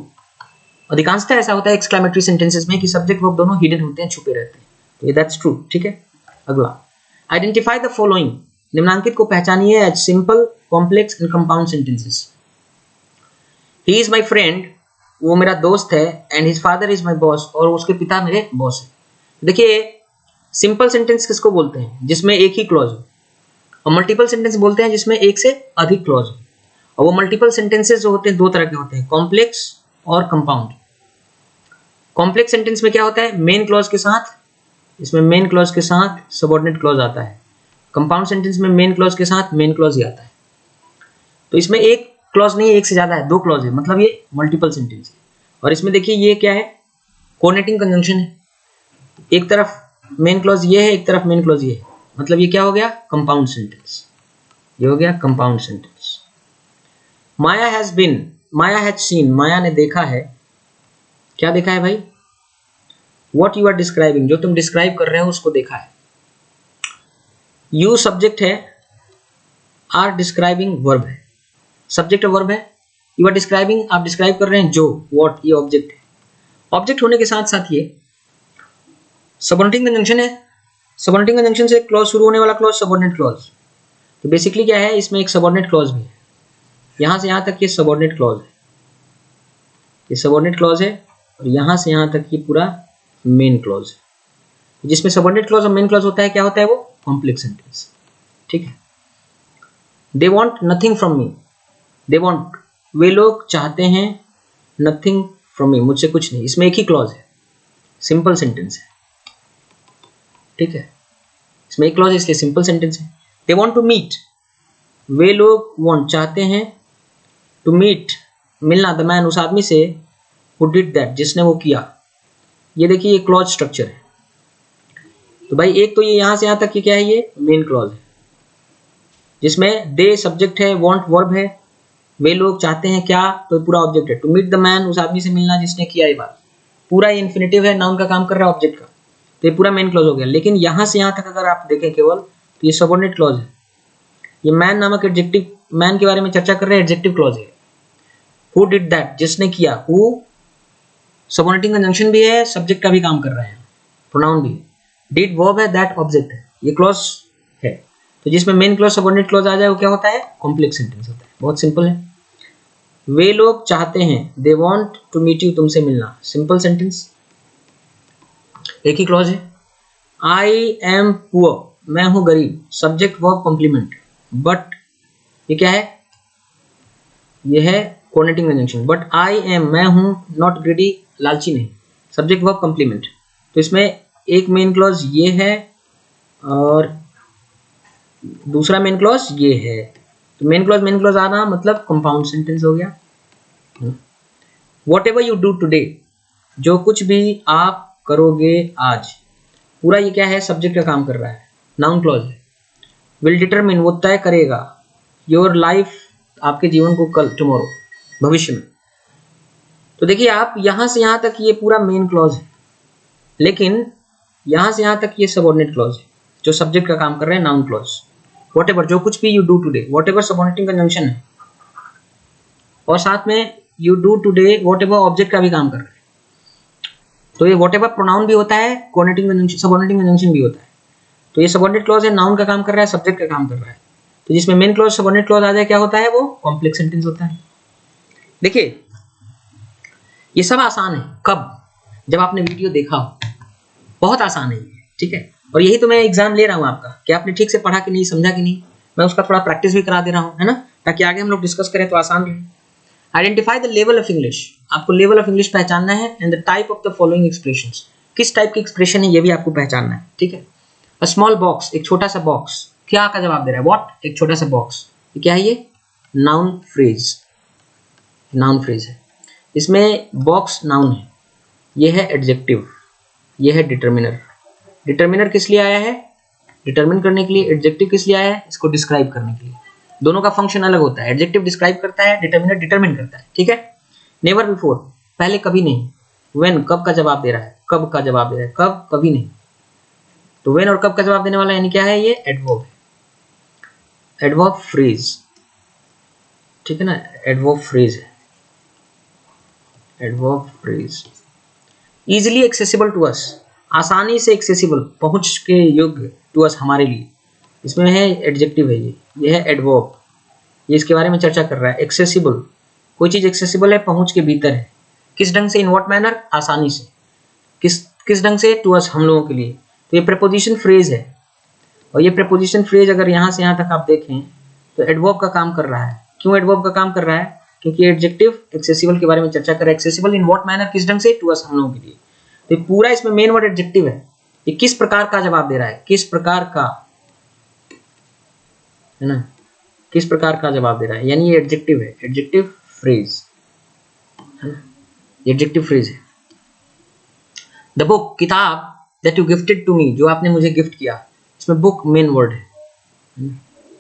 अधिकांशतः ऐसा होता है एक्सक्लेमेटरी सेंटेंसेस में कि सब्जेक्ट वर्ब दोनों हिडन होते हैं, छुपे रहते हैं, तो ये दैट्स ट्रू, ठीक है। अगला, आइडेंटिफाई द फॉलोइंग, निम्नांकित को पहचानिए as simple, complex and compound sentences. He is my friend, वो मेरा दोस्त है, and his father is my boss, और उसके पिता मेरे बॉस है। देखिए, सिंपल सेंटेंस किसको बोलते हैं? जिसमें एक ही क्लॉज हो। और मल्टीपल सेंटेंस बोलते हैं जिसमें एक से अधिक क्लॉज हो। और वो मल्टीपल सेंटेंसेस जो होते हैं दो तरह के होते हैं, कॉम्प्लेक्स और कंपाउंड। कॉम्प्लेक्स सेंटेंस में क्या होता है? मेन क्लॉज के साथ, इसमें मेन क्लॉज के साथ सबऑर्डिनेट क्लॉज आता है। कंपाउंड सेंटेंस में मेन क्लॉज के साथ मेन क्लॉज ही आता है। तो इसमें एक क्लॉज नहीं है, एक से ज्यादा है, दो क्लॉज है, मतलब ये मल्टीपल सेंटेंस है। और इसमें देखिए ये क्या है? कोऑर्डिनेटिंग कंजंक्शन है। एक तरफ मेन क्लॉज ये है, एक तरफ मेन क्लॉज ये है, मतलब ये क्या हो गया? Compound sentence. ये हो गया compound sentence. Maya has been, Maya has seen, Maya ने देखा है। क्या देखा है भाई? What you are describing, जो तुम डिस्क्राइब कर रहे हो उसको देखा है। यू सब्जेक्ट है, आर डिस्क्राइबिंग वर्ब है, सब्जेक्ट और वर्ब है। यू आर डिस्क्राइबिंग, आप डिस्क्राइब कर रहे हैं जो, व्हाट, ये ऑब्जेक्ट है। ऑब्जेक्ट होने के साथ साथ ये सबऑर्डिनेटिंग कंजंक्शन है। सबऑर्डिनेटिंग कंजंक्शन से क्लॉज शुरू होने वाला क्लॉज सबऑर्डिनेट क्लॉज। तो बेसिकली क्या है, इसमें एक सबऑर्डिनेट क्लॉज भी है। यहां से यहां तक ये सबऑर्डिनेट क्लॉज है, ये सबऑर्डिनेट क्लॉज है, और यहां से यहां तक ये पूरा मेन क्लॉज है। जिसमें सबऑर्डिनेट क्लॉज और मेन क्लॉज होता है, क्या होता है वो? कॉम्प्लेक्स सेंटेंस, ठीक है। They want nothing from me, they want, वे लोग चाहते हैं, नथिंग फ्रॉम मी, मुझसे कुछ नहीं, इसमें एक ही क्लॉज है, सिंपल सेंटेंस है, ठीक है। इसमें एक क्लॉज है इसलिए सिंपल सेंटेंस है। दे वांट टू मीट, वे लोग वांट, चाहते हैं, टू मीट, मिलना, द मैन, उस आदमी से, हु डिड दैट, जिसने वो किया। ये देखिए ये क्लॉज स्ट्रक्चर है। तो भाई एक तो ये यहां से यहां तक ये क्या है? ये मेन क्लॉज है, जिसमें दे सब्जेक्ट है, वांट वर्ब है, वे लोग चाहते हैं क्या, तो पूरा ऑब्जेक्ट है। टू मीट द मैन, उस आदमी से मिलना जिसने किया, ये बात पूरा ये इन्फिनेटिव है, नाउन का काम कर रहा है ऑब्जेक्ट का, तो ये पूरा मेन क्लॉज हो गया। लेकिन यहां से यहां तक अगर आप देखें केवल, तो ये सबऑर्डिनेट क्लॉज है। ये मैन नामक एडजेक्टिव, मैन के बारे में चर्चा कर रहे हैं, एडजेक्टिव क्लॉज है। हु डिड दैट, जिसने किया, हु सबऑर्डिनेटिंग कंजंक्शन भी है, सब्जेक्ट का भी काम कर रहे हैं, प्रोनाउन भी। डिड वर्ब है, दैट ऑब्जेक्ट है, ये क्लॉज है। तो जिसमें मेन क्लॉज सबऑर्डिनेट क्लॉज आ जाए वो क्या होता है? कॉम्प्लेक्स सेंटेंस होता है। बहुत सिंपल है। वे लोग चाहते हैं, they want to meet you, तुमसे मिलना, सिंपल सेंटेंस, एक ही क्लॉज है। आई एम पुअर, मैं हूं गरीब, सब्जेक्ट वर्ब कॉम्प्लीमेंट। बट ये क्या है, ये है coordinating conjunction. But I am, मैं हूं, नॉट ग्रीडी, लालची नहीं, सब्जेक्ट वर्ब कॉम्प्लीमेंट। तो इसमें एक मेन क्लॉज ये है और दूसरा मेन क्लॉज ये है। तो मेन क्लॉज आना मतलब कंपाउंड सेंटेंस हो गया। What ever you do today, जो कुछ भी आप करोगे आज, पूरा ये क्या है, सब्जेक्ट का काम कर रहा है, नाउन क्लॉज है। विल डिटरमिन, वो तय करेगा, योर लाइफ, आपके जीवन को, कल, टुमारो, भविष्य में। तो देखिए आप यहां से यहां तक ये पूरा मेन क्लॉज है, लेकिन यहां से यहां तक ये सबऑर्डिनेट क्लॉज है जो सब्जेक्ट का काम कर रहे हैं, नाउन क्लॉज। वॉट एवर, जो कुछ भी you do today, what ever subordinating conjunction है, और साथ में you do today what ever object का भी काम कर रहा है। तो ये वॉट एवर प्रोनाउन भी होता है, कोऑर्डिनेटिंग कंजंक्शन, सबऑर्डिनेटिंग कंजंक्शन भी होता है। तो ये सबऑर्डिनेट क्लॉज है, नाउन का काम कर रहा है, सब्जेक्ट का काम कर रहा है। तो जिसमें मेन क्लॉज सबऑर्डिनेट क्लॉज आ जाए, क्या होता है, वो कॉम्प्लेक्स सेंटेंस होता है। देखिए ये सब आसान है, कब, जब आपने वीडियो देखा हो, बहुत आसान है ये, ठीक है। और यही तो मैं एग्जाम ले रहा हूँ आपका, कि आपने ठीक से पढ़ा कि नहीं, समझा कि नहीं, मैं उसका थोड़ा प्रैक्टिस भी करा दे रहा हूँ, है ना, ताकि आगे हम लोग डिस्कस करें तो आसान रहे। Identify the level of English, आपको लेवल ऑफ इंग्लिश पहचानना है, and the type of the following expressions, किस टाइप की एक्सप्रेशन है ये भी आपको पहचानना है, ठीक है। अ स्मॉल बॉक्स, एक छोटा सा बॉक्स, क्या का जवाब दे रहा है, व्हाट, एक छोटा सा बॉक्स, ये क्या है, ये नाउन फ्रेज, नाउन फ्रेज है। इसमें बॉक्स नाउन है, ये है एडजेक्टिव, ये है डिटर्मिनर। डिटर्मिनर किस लिए आया है, डिटर्मिन करने के लिए, एडजेक्टिव किस लिए आया है, इसको डिस्क्राइब करने के लिए। दोनों का फंक्शन अलग होता है, एडजेक्टिव डिस्क्राइब करता है, डिटर्मिनर डिटरमिन करता है, ठीक है। नेवर बिफोर, पहले कभी नहीं। व्हेन, कब का जवाब दे रहा है, कब का जवाब दे रहा है, कब, कभी नहीं। तो व्हेन और कब का जवाब देने वाला यानी क्या है, ये एडवर्ब है, एडवर्ब फ्रेज, ठीक है ना, एडवर्ब फ्रेज है, adverb phrase. Easily accessible to us, आसानी से एक्सेसिबल, पहुंच के योग्य, टू अस, हमारे लिए। इसमें है एडजेक्टिव है, ये है एडवर्ब, ये इसके बारे में चर्चा कर रहा है। एक्सेसिबल, कोई चीज एक्सेसिबल है, पहुंच के भीतर है, किस ढंग से, इन व्हाट मैनर, आसानी से, किस ढंग से, टू अस, हम लोगों के लिए। तो ये प्रीपोजिशन फ्रेज है, और ये प्रीपोजिशन फ्रेज अगर यहाँ से यहाँ तक आप देखें तो एडवर्ब का काम कर रहा है। क्यों एडवर्ब का काम कर रहा है, क्योंकि एडजेक्टिव एक्सेसिबल के बारे में चर्चा कर रहा है। एक्सेसिबल इन व्हाट मैनर, किस ढंग से, टू अस, हम लोगों के लिए। तो पूरा इसमें मेन वर्ड एडजेक्टिव है, ये किस प्रकार का जवाब दे रहा है, किस प्रकार का, है ना, किस प्रकार का जवाब दे रहा है, यानी ये एडजेक्टिव है, एडजेक्टिव फ्रेज, है ना, एडजेक्टिव फ्रेज है। द बुक, किताब, that you gifted to me, जो आपने मुझे गिफ्ट किया, इसमें बुक मेन वर्ड है,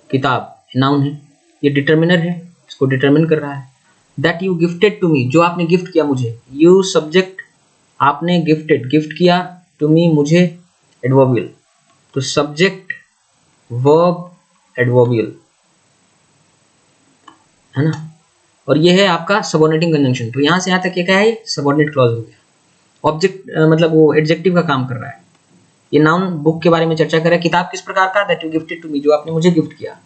किताब नाउन है, ये डिटर्मिनर है, इसको डिटरमिन कर रहा है। That you gifted to me, जो आपने गिफ्ट किया मुझे, यू सब्जेक्ट, आपने गिफ्टेड, गिफ्ट किया, टू मी, मुझे, एडवर्बियल। तो सब्जेक्ट वर्ब एडवर्बियल, है ना, और ये है आपका सबऑर्डिनेटिंग कंजंक्शन। तो यहां से यहां तक ये क्या है, सबऑर्डिनेट क्लॉज हो गया। ऑब्जेक्ट मतलब वो एडजेक्टिव का काम कर रहा है। ये नाउन बुक के बारे में चर्चा कर रहा है, किताब किस प्रकार का, that you gifted to me, जो आपने मुझे गिफ्ट किया।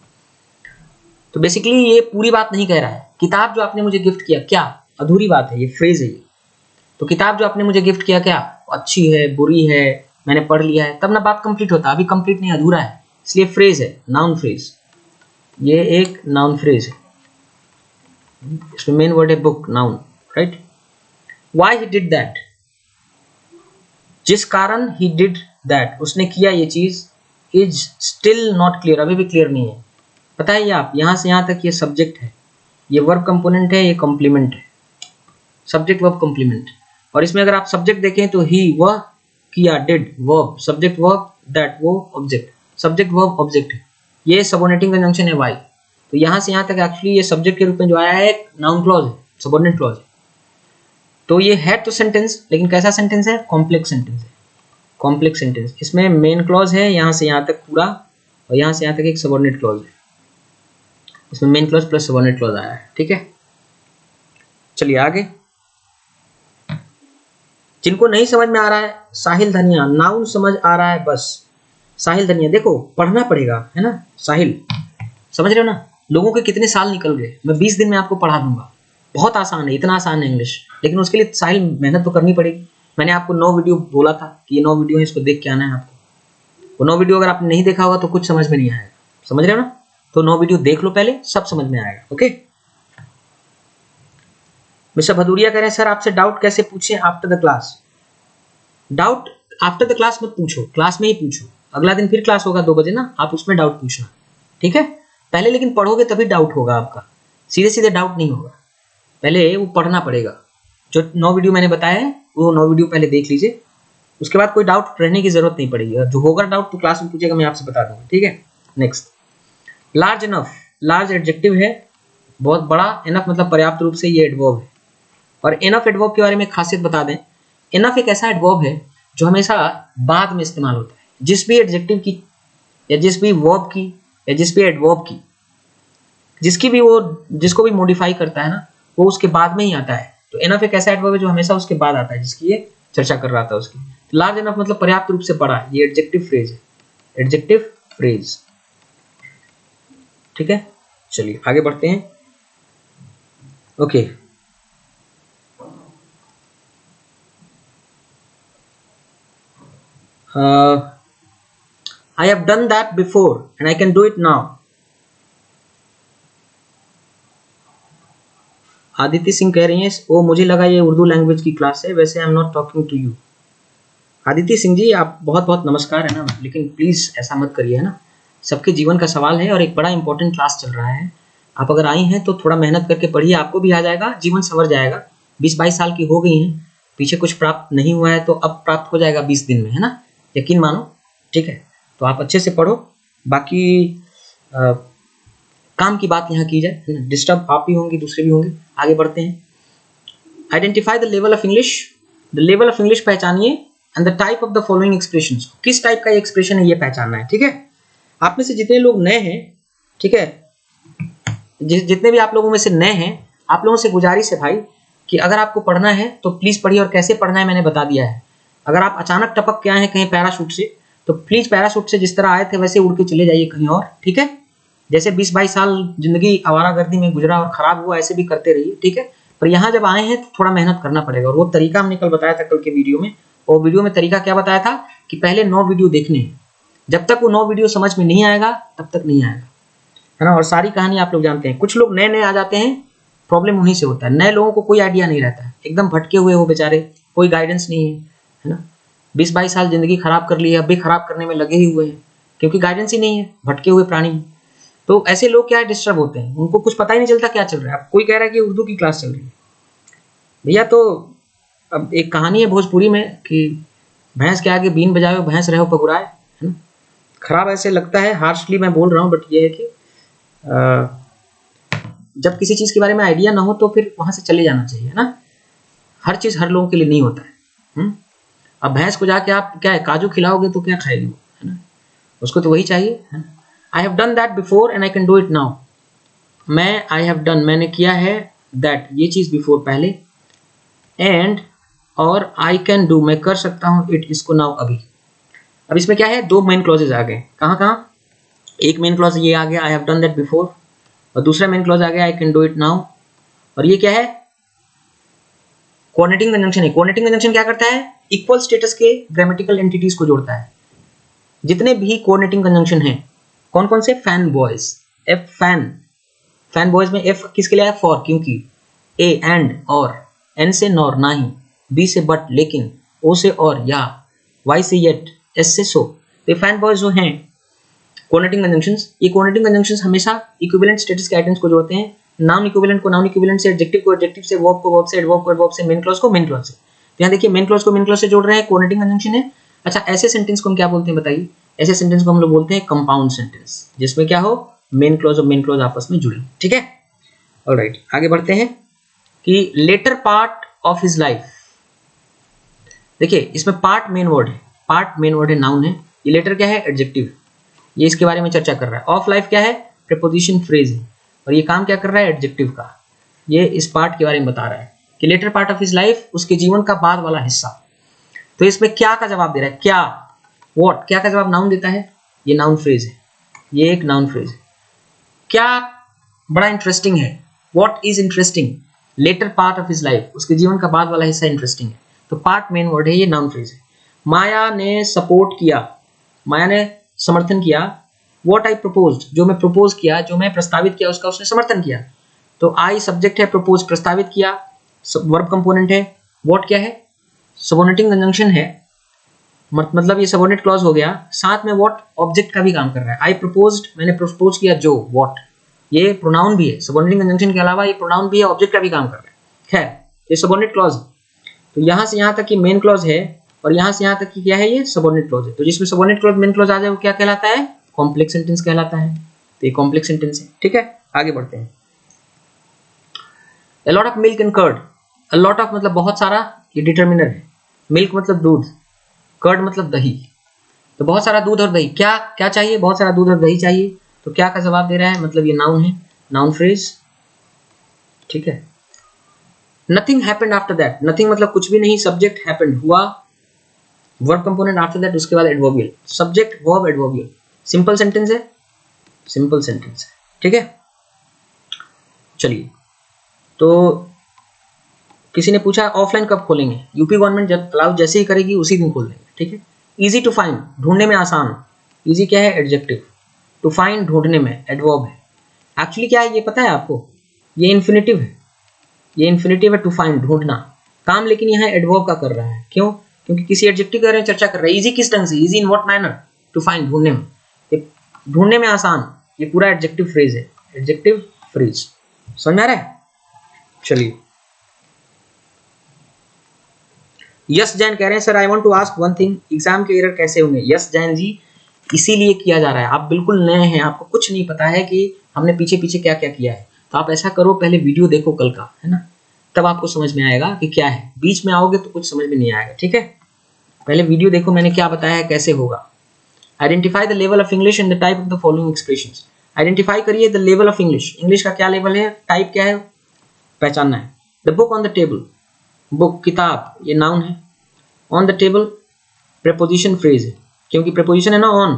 तो बेसिकली ये पूरी बात नहीं कह रहा है, किताब जो आपने मुझे गिफ्ट किया, क्या, अधूरी बात है, ये फ्रेज है ये। तो किताब जो आपने मुझे गिफ्ट किया, क्या, अच्छी है, बुरी है, मैंने पढ़ लिया है, तब ना बात कंप्लीट होता, अभी कंप्लीट नहीं, अधूरा है, इसलिए फ्रेज है, नाउन फ्रेज, ये एक नाउन फ्रेज है। इसमें मेन वर्ड है book, noun, right. Why he did that, जिस कारण ही डिड दैट, उसने किया ये चीज, इज स्टिल नॉट क्लियर, अभी भी क्लियर नहीं है। पता है ये आप यहां से यहां तक ये सब्जेक्ट है, ये वर्ब कंपोनेंट है, ये कॉम्प्लीमेंट है, सब्जेक्ट वर्ब कॉम्प्लीमेंट। और इसमें अगर आप सब्जेक्ट देखें तो ही, वह, किया, did, verb, subject verb, that, वो, ऑब्जेक्ट, सब्जेक्ट वर्ब ऑब्जेक्ट है, ये सबऑर्डिनेटिंग कंजंक्शन है वाई। तो यहां से यहां तक एक्चुअली ये सब्जेक्ट के रूप में जो आया है, नाउन क्लॉज है, सबऑर्डिनेट क्लॉज है। तो ये है तो सेंटेंस, लेकिन कैसा सेंटेंस है, कॉम्प्लेक्स सेंटेंस है, कॉम्प्लेक्स सेंटेंस। इसमें मेन क्लॉज है यहां से यहां तक पूरा, और यहां से यहां तक एक सबऑर्डिनेट क्लॉज है, इसमें main clause plus subordinate clause आया है, ठीक है। चलिए आगे, जिनको नहीं समझ में आ रहा है, साहिल धनिया, नाउन समझ आ रहा है बस, साहिल धनिया, देखो पढ़ना पड़ेगा, है ना, साहिल, समझ रहे हो ना, लोगों के कितने साल निकल गए, मैं 20 दिन में आपको पढ़ा दूंगा, बहुत आसान है, इतना आसान है इंग्लिश, लेकिन उसके लिए साहिल मेहनत तो करनी पड़ेगी। मैंने आपको 9 वीडियो बोला था कि ये 9 वीडियो है, इसको देख के आना है आपको, वो 9 वीडियो अगर आपने नहीं देखा होगा तो कुछ समझ में नहीं आएगा, समझ रहे हो ना? तो 9 वीडियो देख लो पहले, सब समझ में आएगा। ओके। मिस्टर भदूरिया कह रहे हैं सर आपसे डाउट कैसे पूछें after the class? Doubt after the class मत पूछो, क्लास में ही पूछो। अगला दिन फिर क्लास होगा 2 बजे ना, आप उसमें डाउट पूछना, ठीक है? पहले लेकिन पढ़ोगे तभी डाउट होगा आपका, सीधे सीधे डाउट नहीं होगा, पहले वो पढ़ना पड़ेगा। जो 9 वीडियो मैंने बताया है वो 9 वीडियो पहले देख लीजिए, उसके बाद कोई डाउट रहने की जरूरत नहीं पड़ेगी। जो होगा डाउट तो क्लास में पूछेगा, मैं आपसे बता दूंगा, ठीक है? Next, large enough, large adjective है, बहुत बड़ा। इनफ मतलब पर्याप्त रूप से, ये एडवर्ब है। और इनफ एडवर्ब के बारे में खासियत बता दें, इनफ एक ऐसा एडवर्ब है जो हमेशा बाद में इस्तेमाल होता है। जिस भी एडजेक्टिव की या जिस भी वर्ब की या जिस भी एडवर्ब की जिसकी भी वो जिसको भी मॉडिफाई करता है ना, वो उसके बाद में ही आता है। तो इनफ एक ऐसा एडवर्ब है जो हमेशा उसके बाद आता है, जिसकी ये चर्चा कर रहा था उसकी। तो लार्ज इनफ मतलब पर्याप्त रूप से बड़ा, ये एडजेक्टिव फ्रेज है, एडजेक्टिव फ्रेज, ठीक है? चलिए आगे बढ़ते हैं। Okay, I have done that before and I can do it now. Aditya Singh कह रही हैं वो मुझे लगा ये उर्दू लैंग्वेज की क्लास है, वैसे I am not talking to you. Aditya Singh ji आप बहुत बहुत नमस्कार है ना, लेकिन प्लीज ऐसा मत करिए, है ना? सबके जीवन का सवाल है और एक बड़ा इंपॉर्टेंट क्लास चल रहा है। आप अगर आई हैं तो थोड़ा मेहनत करके पढ़िए, आपको भी आ जाएगा, जीवन संवर जाएगा। 20-22 साल की हो गई हैं, पीछे कुछ प्राप्त नहीं हुआ है तो अब प्राप्त हो जाएगा 20 दिन में, है ना? यकीन मानो, ठीक है? तो आप अच्छे से पढ़ो, बाकी काम की बात यहाँ की जाए, है ना? डिस्टर्ब आप भी होंगे, दूसरे भी होंगे। आगे बढ़ते हैं। Identify the level of English, the level of English पहचानिए and the type of the following expressions, किस टाइप का ये एक्सप्रेशन है ये पहचानना है, ठीक है? आप में से जितने लोग नए हैं, ठीक है, जितने भी आप लोगों में से नए हैं, आप लोगों से गुजारिश है भाई कि अगर आपको पढ़ना है तो प्लीज पढ़िए, और कैसे पढ़ना है मैंने बता दिया है। अगर आप अचानक टपक के आए हैं कहीं पैराशूट से, तो प्लीज पैराशूट से जिस तरह आए थे वैसे उड़ के चले जाइए कहीं और, ठीक है? जैसे 20-22 साल जिंदगी आवारागर्दी में गुजरा और खराब हुआ, ऐसे भी करते रहिए, ठीक है? पर यहाँ जब आए हैं तो थोड़ा मेहनत करना पड़ेगा, और वो तरीका हमने कल बताया था कल के वीडियो में। और वीडियो में तरीका क्या बताया था कि पहले 9 वीडियो देखने हैं, जब तक वो 9 वीडियो समझ में नहीं आएगा तब तक नहीं आएगा, है ना? और सारी कहानी आप लोग जानते हैं। कुछ लोग नए नए आ जाते हैं, प्रॉब्लम उन्हीं से होता है। नए लोगों को कोई आइडिया नहीं रहता है, एकदम भटके हुए हो बेचारे, कोई गाइडेंस नहीं है, है ना? 20-22 साल जिंदगी खराब कर ली है, अब भी खराब करने में लगे ही हुए हैं, क्योंकि गाइडेंस ही नहीं है, भटके हुए प्राणी हैं। तो ऐसे लोग क्या है, डिस्टर्ब होते हैं, उनको कुछ पता ही नहीं चलता क्या चल रहा है। अब कोई कह रहा है कि उर्दू की क्लास चल रही है, भैया तो अब एक कहानी है भोजपुरी में कि भैंस के आगे बीन बजाओ भैंस रहो पगुराए, है ना? खराब ऐसे लगता है, हार्शली मैं बोल रहा हूँ, बट ये है कि जब किसी चीज के बारे में आइडिया ना हो तो फिर वहां से चले जाना चाहिए, ना? हर चीज हर लोगों के लिए नहीं होता है। अब भैंस को जाके आप क्या है काजू खिलाओगे तो क्या खाएगी वो, है ना? उसको तो वही चाहिए, है ना? I have done that before and I can do it now. मैं आई हैव डन मैंने किया है, दैट ये चीज बिफोर पहले, एंड और आई कैन डू मैं कर सकता हूँ, इट इसको नाउ अभी। अब इसमें क्या है, 2 मेन क्लॉजेज आ गए। कहाँ कहाँ? एक मेन क्लॉज ये आ गया I have done that before, और दूसरा मेन क्लॉज आ गया I can do it now. और ये क्या है, कोऑर्डिनेटिंग कंजंक्शन है। कोऑर्डिनेटिंग कंजंक्शन क्या करता है, इक्वल स्टेटस के ग्रामेटिकल एंटिटीज को जोड़ता है। जितने भी कोऑर्डिनेटिंग कंजंक्शन हैं, कौन कौन से? Fan boys, F fan, fan boys में एफ किसके लिए है, फॉर, क्योंकि, ए एंड और, एन से नॉर नहीं, बी से बट लेकिन, ओ से और या, वाई से येट, एस से सो। तो फैन बॉयज जो हैं कोऑर्डिनेटिंग कंजंक्शंस, ये कोऑर्डिनेटिंग कंजंक्शंस हमेशा इक्विवेलेंट स्टेटस के आइटम्स को जोड़ते हैं। नाउन इक्विवेलेंट को नाउन इक्विवेलेंट से, एडजेक्टिव को एडजेक्टिव से, वर्ब को वर्ब से, एडवर्ब को एडवर्ब से, मेन क्लॉज को मेन क्लॉज से। तो यहाँ देखिए मेन क्लॉज को मेन क्लॉज से जोड़ रहे हैं, कोऑर्डिनेटिंग कंजंक्शन है। अच्छा, ऐसे सेंटेंस को हम क्या बोलते हैं बताइए? ऐसे सेंटेंस को हम लोग बोलते हैं कंपाउंड सेंटेंस, जिसमें क्या हो, मेन क्लॉज और मेन क्लॉज आपस में जुड़े, ठीक है? ऑलराइट, आगे बढ़ते हैं कि later part of his life. देखिए इसमें पार्ट मेन वर्ड है, पार्ट मेन वर्ड है, नाउन है। ये लेटर क्या है, एडजेक्टिव, ये इसके बारे में चर्चा कर रहा है। ऑफ लाइफ क्या है, प्रीपोजिशन फ्रेज है, और ये काम क्या कर रहा है, एडजेक्टिव का। ये इस पार्ट के बारे में बता रहा है कि later part of his life, उसके जीवन का बाद वाला हिस्सा। तो इसमें क्या का जवाब दे रहा है, क्या, व्हाट, क्या का जवाब नाउन देता है, ये नाउन फ्रेज है, ये एक नाउन फ्रेज है। क्या बड़ा इंटरेस्टिंग है, what is interesting, later part of his life, उसके जीवन का बाद वाला हिस्सा इंटरेस्टिंग है। तो पार्ट मेन वर्ड है, ये नाउन फ्रेज है। माया ने सपोर्ट किया, माया ने समर्थन किया। व्हाट आई प्रपोज्ड, जो मैं प्रपोज किया, जो मैं प्रस्तावित किया उसका उसने समर्थन किया। तो आई सब्जेक्ट है, प्रपोज प्रस्तावित किया, वर्ब कंपोनेंट है, व्हाट क्या है, सबऑर्डिनेटिंग कंजंक्शन है, मतलब ये सबऑर्डिनेट क्लॉज हो गया। साथ में व्हाट ऑब्जेक्ट का भी काम कर रहा है। आई प्रपोज्ड, मैंने प्रपोज किया, जो व्हाट ये प्रोनाउन भी है, सबऑर्डिनेटिंग कंजंक्शन के अलावा ये प्रोनाउन भी है, ऑब्जेक्ट का भी काम कर रहा है। खैर ये सबऑर्डिनेट क्लॉज है। तो यहाँ से यहाँ तक की मेन क्लॉज है और यहाँ से यहाँ तक की क्या है, ये सबऑर्डिनेट क्लॉज है। तो जिसमें सबऑर्डिनेट क्लॉज मेन क्लॉज आ जाए वो क्या कहलाता है, कॉम्प्लेक्स सेंटेंस कहलाता है। तो ये कॉम्प्लेक्स सेंटेंस है। ठीक है, आगे बढ़ते हैं। A lot of milk and curd, a lot of मतलब बहुत सारा, ये डिटर्मिनर है। मिल्क मतलब दूध, कर्ड मतलब दही। तो बहुत सारा दूध और दही, क्या क्या चाहिए, बहुत सारा दूध और दही चाहिए। तो क्या का जवाब दे रहा है, मतलब ये नाउन है, नाउन फ्रेज। ठीक है। Nothing happened after that, nothing मतलब कुछ भी नहीं, सब्जेक्ट हैपेंड हुआ, वर्ब कंपोनेंट आफ्टर दैट, उसके बाद adverbial, subject verb adverbial. Simple sentence है, सिंपल सेंटेंस है। ठीक है, चलिए। तो किसी ने पूछा ऑफलाइन कब खोलेंगे, यूपी गवर्नमेंट जब अलाउ जैसे ही करेगी उसी दिन खोल देंगे। ठीक है। इजी टू फाइंड, ढूंढने में आसान। इजी क्या है, एडजेक्टिव। टू फाइंड ढूंढने में, एडवर्ब है। एक्चुअली क्या है ये पता है आपको, ये इन्फिनेटिव है, ये इन्फिनेटिव है टू फाइंड, ढूंढना। काम लेकिन यहाँ एडवर्ब का कर रहा है। क्यों, क्योंकि किसी एडजेक्टिव के बारे में चर्चा कर रहा है। इजी किस ढंग से, easy in what manner, to find ढूंढने में, ढूंढने में आसान, ये पूरा एडजेक्टिव फ्रेज है, एडजेक्टिव फ्रेज। समझ में आ रहा है। चलिए, यस जैन कह रहे हैं sir I want to ask one thing, exam के एरर कैसे होंगे। यस जैन जी, इसीलिए किया जा रहा है, आप बिल्कुल नए हैं, आपको कुछ नहीं पता है कि हमने पीछे पीछे क्या क्या किया है। तो आप ऐसा करो, पहले वीडियो देखो कल का, है ना, तब आपको समझ में आएगा कि क्या है। बीच में आओगे तो कुछ समझ में नहीं आएगा। ठीक है, पहले वीडियो देखो, मैंने क्या बताया है, कैसे होगा। Identify the level of English in the type of the following expressions. Identify करिए the level of English, English का क्या लेवल है, टाइप क्या है, पहचानना है। The book on the table, book किताब, ये नाउन है। On the table preposition phrase है, क्योंकि प्रेपोजिशन है ना ऑन,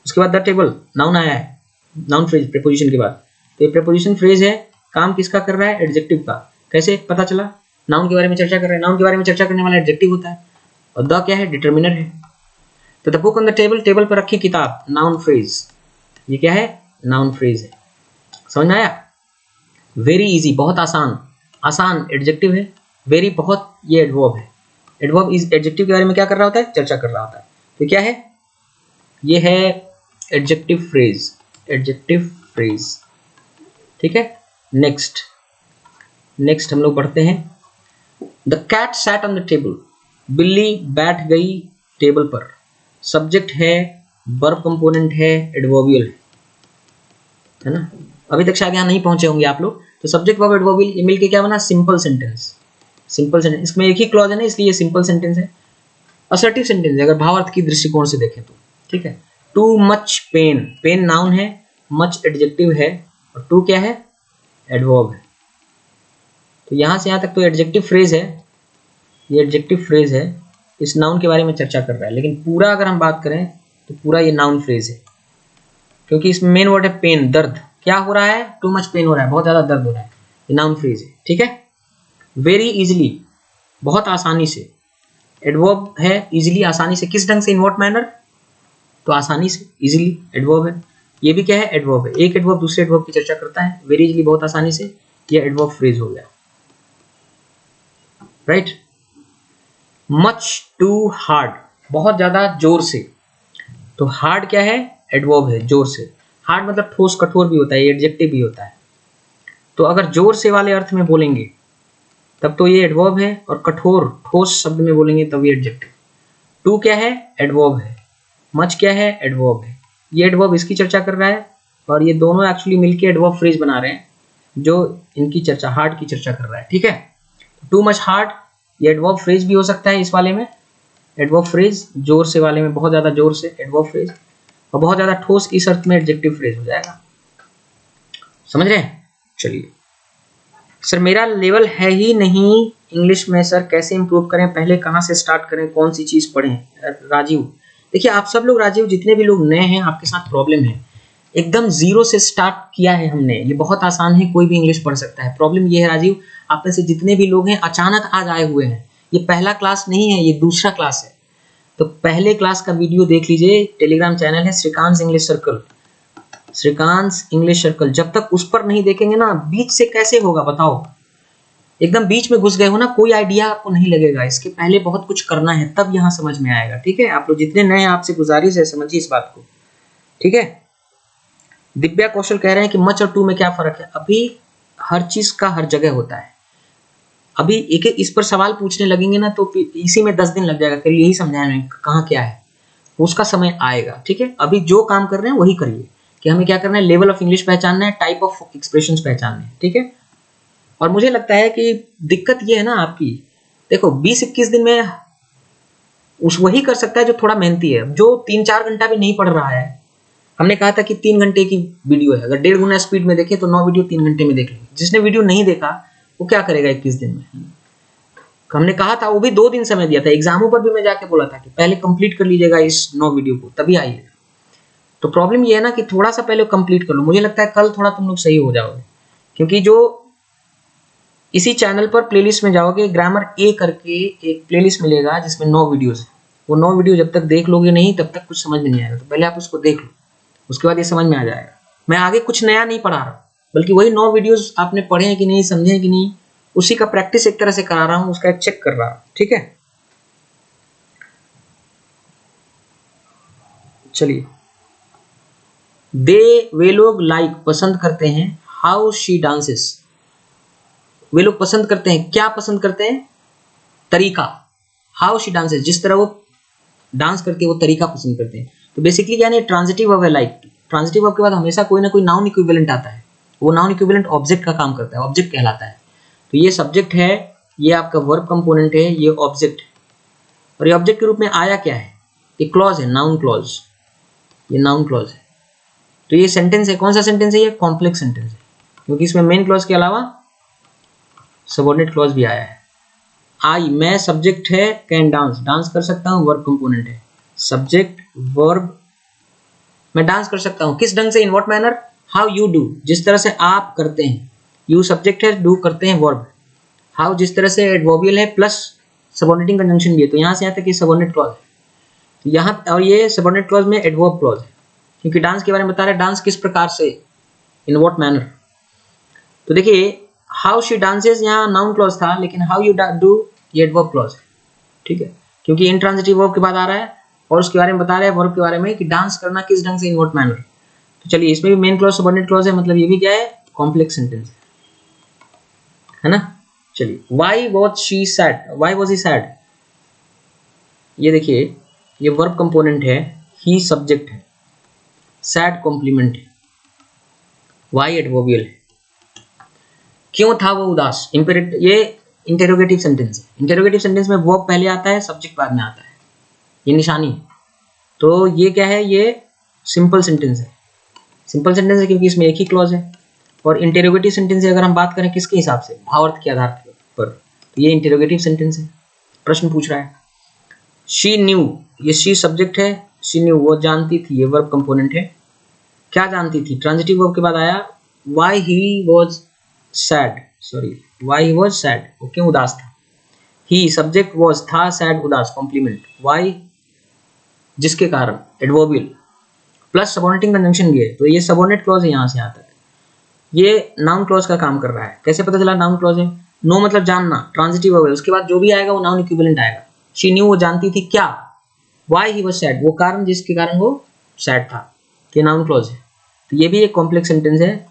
उसके बाद द टेबल नाउन आया है, नाउन फ्रेज प्रेपोजिशन के बाद। तो ये प्रेपोजिशन फ्रेज है, काम किसका कर रहा है, एडजेक्टिव का। कैसे पता चला, नाउन के बारे में चर्चा कर रहे हैं, नाउन के बारे में चर्चा करने वाला एडजेक्टिव होता है, और द क्या है, डिटर्मिनर है। तो the book on the table, table पर रखी किताब, नाउन फ्रेज, ये क्या है, नाउन फ्रेज है। समझ में आया। वेरी इजी, बहुत आसान, आसान एडजेक्टिव है, वेरी बहुत, ये एडवर्ब है। एडवर्ब इस एडजेक्टिव के बारे में क्या कर रहा होता है, चर्चा कर रहा होता है। तो क्या है, ये है एडजेक्टिव फ्रेज, एडजेक्टिव फ्रेज। ठीक है, नेक्स्ट नेक्स्ट हम लोग बढ़ते हैं। The cat sat on the table, बिल्ली बैठ गई टेबल पर। सब्जेक्ट है, वर्ब कंपोनेंट है, एडवर्बियल है ना। अभी तक शायद यहाँ नहीं पहुंचे होंगे आप लोग। तो सब्जेक्ट वर्ब एडवर्बियल ये मिलके क्या बना, सिंपल सेंटेंस। सिंपल सेंटेंस, इसमें एक ही क्लॉज है ना, इसलिए सिंपल सेंटेंस है। असर्टिव सेंटेंस है अगर भावार्थ की दृष्टिकोण से देखें तो। ठीक है। Too much pain, pain noun है, मच एडजेक्टिव है, और टू क्या है, एडवर्ब है। तो यहां से यहां तक तो एडजेक्टिव फ्रेज है, ये एडजेक्टिव फ्रेज है, इस नाउन के बारे में चर्चा कर रहा है। लेकिन पूरा अगर हम बात करें तो पूरा ये नाउन फ्रेज है, क्योंकि इसमें मेन वर्ड है पेन, दर्द। क्या हो रहा है, टू मच पेन हो रहा है, बहुत ज्यादा दर्द हो रहा है, ये नाउन फ्रेज है। ठीक है। वेरी इजिली, बहुत आसानी से, एडवर्ब है, इजिली आसानी से, किस ढंग से, इन व्हाट मैनर, तो आसानी से, इजिली एडवर्ब है। ये भी क्या है, एडवर्ब है। एक एडवर्ब दूसरे एडवर्ब की चर्चा करता है। वेरी इजिली, बहुत आसानी से, ये एडवर्ब फ्रेज हो गया, राइट। मच टू हार्ड, बहुत ज्यादा जोर से। तो हार्ड क्या है, एडवर्ब है, जोर से। हार्ड मतलब ठोस, कठोर भी होता है, ये एडजेक्टिव भी होता है। तो अगर जोर से वाले अर्थ में बोलेंगे तब तो ये एडवर्ब है, और कठोर ठोस शब्द में बोलेंगे तब ये एडजेक्टिव। टू क्या है, एडवर्ब है। मच क्या है, एडवर्ब है। ये एडवर्ब इसकी चर्चा कर रहा है, और ये दोनों एक्चुअली मिलके एडवर्ब फ्रेज बना रहे हैं, जो इनकी चर्चा, हार्ड की चर्चा कर रहा है। ठीक है। टू मच हार्ड, ये एडवर्ब फ्रेज भी हो सकता है इस वाले में, एडवर्ब फ्रेज, जोर से वाले में, बहुत ज्यादा जोर से, एडवर्ब फ्रेज, और बहुत ज्यादा ठोस इस अर्थ में एडजेक्टिव फ्रेज हो जाएगा। समझ रहे हैं। चलिए सर, मेरा लेवल है ही नहीं इंग्लिश में सर, कैसे इंप्रूव करें, पहले कहाँ से स्टार्ट करें, कौन सी चीज पढ़ें। राजीव, देखिए आप सब लोग, राजीव जितने भी लोग नए हैं आपके साथ प्रॉब्लम है, एकदम जीरो से स्टार्ट किया है हमने, ये बहुत आसान है, कोई भी इंग्लिश पढ़ सकता है। प्रॉब्लम ये है राजीव, आप में से जितने भी लोग हैं अचानक आज आए हुए हैं, ये पहला क्लास नहीं है, ये दूसरा क्लास है। तो पहले क्लास का वीडियो देख लीजिए, टेलीग्राम चैनल है Shrikant English circle, Shrikant English circle. जब तक उस पर नहीं देखेंगे ना, बीच से कैसे होगा बताओ? एकदम बीच में घुस गए हो ना, कोई आइडिया आपको नहीं लगेगा। इसके पहले बहुत कुछ करना है, तब यहाँ समझ में आएगा। ठीक है, आप लोग जितने नए हैं, आपसे गुजारिश है समझिए इस बात को। ठीक है, दिव्या कौशल कह रहे हैं कि मच और टू में क्या फर्क है? अभी हर चीज का हर जगह होता है। अभी एक एक इस पर सवाल पूछने लगेंगे ना, तो इसी में 10 दिन लग जाएगा, फिर यही समझाने में कहाँ क्या है, उसका समय आएगा। ठीक है, अभी जो काम कर रहे हैं वही करिए, कि हमें क्या करना है, लेवल ऑफ इंग्लिश पहचानना है, टाइप ऑफ एक्सप्रेशंस पहचानने हैं। ठीक है, और मुझे लगता है कि दिक्कत ये है ना आपकी, देखो 20-21 दिन में उस वही कर सकता है जो थोड़ा मेहनती है, जो 3-4 घंटा भी नहीं पढ़ रहा है। हमने कहा था कि 3 घंटे की वीडियो है, अगर 1.5 गुना स्पीड में देखे तो 9 वीडियो 3 घंटे में देख लेंगे। जिसने वीडियो नहीं देखा वो क्या करेगा 21 दिन में? हमने कहा था, वो भी 2 दिन समय दिया था, एग्जामों पर भी मैं जाके बोला था कि पहले कंप्लीट कर लीजिएगा इस 9 वीडियो को, तभी आइएगा। तो प्रॉब्लम ये है ना कि थोड़ा सा पहले कंप्लीट कर लो। मुझे लगता है कल थोड़ा तुम लोग सही हो जाओगे, क्योंकि जो इसी चैनल पर प्लेलिस्ट में जाओगे, ग्रामर ए करके एक प्लेलिस्ट मिलेगा जिसमें 9 वीडियोस है। वो 9 वीडियो जब तक देख लोगे नहीं, तब तक कुछ समझ में नहीं आएगा। तो पहले आप उसको देख लो, उसके बाद ये समझ में आ जाएगा। मैं आगे कुछ नया नहीं पढ़ा रहा हूँ, बल्कि वही 9 वीडियोस आपने पढ़े हैं कि नहीं, समझे हैं कि नहीं, उसी का प्रैक्टिस एक तरह से करा रहा हूँ, उसका एक चेक कर रहा हूँ। ठीक है, चलिए। वे लोग लाइक पसंद करते हैं, हाउ शी डांसेस। वे लोग पसंद करते हैं, क्या पसंद करते हैं? तरीका। हाउ शी डांसेस, जिस तरह वो डांस करती है वो तरीका पसंद करते हैं। तो बेसिकली यानी ट्रांजिटिव वर्ब है लाइक। ट्रांजिटिव वर्ब के बाद हमेशा कोई ना कोई नाउन इक्विवेलेंट आता है, वो नाउन इक्विवेलेंट ऑब्जेक्ट का काम करता है, ऑब्जेक्ट कहलाता है। तो ये सब्जेक्ट है, ये आपका वर्ब कंपोनेंट है, ये ऑब्जेक्ट है। और ये ऑब्जेक्ट के रूप में आया क्या है? ये क्लॉज है, नाउन क्लॉज, ये नाउन क्लॉज है। तो ये सेंटेंस है, कौन सा सेंटेंस है? ये कॉम्प्लेक्स सेंटेंस है, क्योंकि इसमें मेन क्लॉज के अलावा सबऑर्डिनेट क्लॉज भी आया है। आई, मैं सब्जेक्ट है, कैन डांस, डांस कर सकता हूँ, वर्ब कंपोनेंट है। सब्जेक्ट वर्ब, मैं डांस कर सकता हूँ, किस ढंग से? इन what manner, how you do, जिस तरह से आप करते हैं। यू सब्जेक्ट है, डू करते हैं वर्ब। हाउ जिस तरह से एडवर्बियल है, प्लस सबऑर्डिनेटिंग कंजंक्शन भी है। तो यहाँ से यहाँ तक कि सबऑर्डिनेट क्लॉज है, तो यहाँ, और ये सबऑर्डिनेट क्लॉज में एडवर्ब क्लॉज है, क्योंकि डांस के बारे में बता रहे हैं, डांस किस प्रकार से, इन व्हाट मैनर। तो देखिए, हाउ शी डांसेस यहाँ नाउन क्लॉज था, लेकिन हाउ यू डू ये एडवर्ब क्लॉज है। ठीक है, क्योंकि इंट्रांजिटिव वर्ब के बाद आ रहा है, और उसके बारे में बता रहे हैं वर्ब के बारे में कि डांस करना किस ढंग से, इन व्हाट मैनर। तो चलिए, इसमें भी मेन क्लॉज सबऑर्डिनेट क्लॉज है, मतलब ये भी क्या है? कॉम्प्लेक्स सेंटेंस है ना। चलिए, why was she said, why was he sad. ये देखिए, ये वर्ब कंपोनेंट है, ही सब्जेक्ट है, सैड कॉम्प्लीमेंट है, व्हाई एडवर्बियल है। क्यों था वो उदास? ये इंटेरोगेटिव सेंटेंस है। इंटेरोगेटिव सेंटेंस में वर्ब पहले आता है, सब्जेक्ट बाद में आता है, ये निशानी। तो ये क्या है? ये सिंपल सेंटेंस है। सिंपल सेंटेंस है क्योंकि इसमें एक ही क्लॉज है। और इंटेरोगेटिव सेंटेंस है, अगर हम बात करें किसके हिसाब से, भावार्थ के आधार पर, तो ये इंटेरोगेटिव सेंटेंस है। प्रश्न पूछ रहा है। शी न्यू, ये शी सब्जेक्ट है, शी न्यू वो जानती थी, ये वर्ब कंपोनेंट है। क्या जानती थी? ट्रांजिटिव वर्ब के बाद आया why he was sad, sorry why he was sad, वो क्यों उदास था। ही सब्जेक्ट वाज था, सैड उदास, कॉम्प्लीमेंट, व्हाई जिसके कारण, एडवर्बियल, प्लस सबऑर्डिनेटिंग कंजंक्शन भी है। तो ये सबऑर्डिनेट क्लॉज है, यहाँ से यहाँ तक ये नाउन क्लॉज का काम कर रहा है। कैसे पता चला नाउन क्लॉज है? नो मतलब जानना, ट्रांजिटिव वर्ब है, उसके बाद जो भी आएगा वो नाउन इक्विवेलेंट आएगा। शी न्यू वो जानती थी, क्या? व्हाई ही वाज सैड वो कारण जिसके कारण वो सैड था, ये नाउन क्लॉज है। तो ये भी एक कॉम्प्लेक्स सेंटेंस है,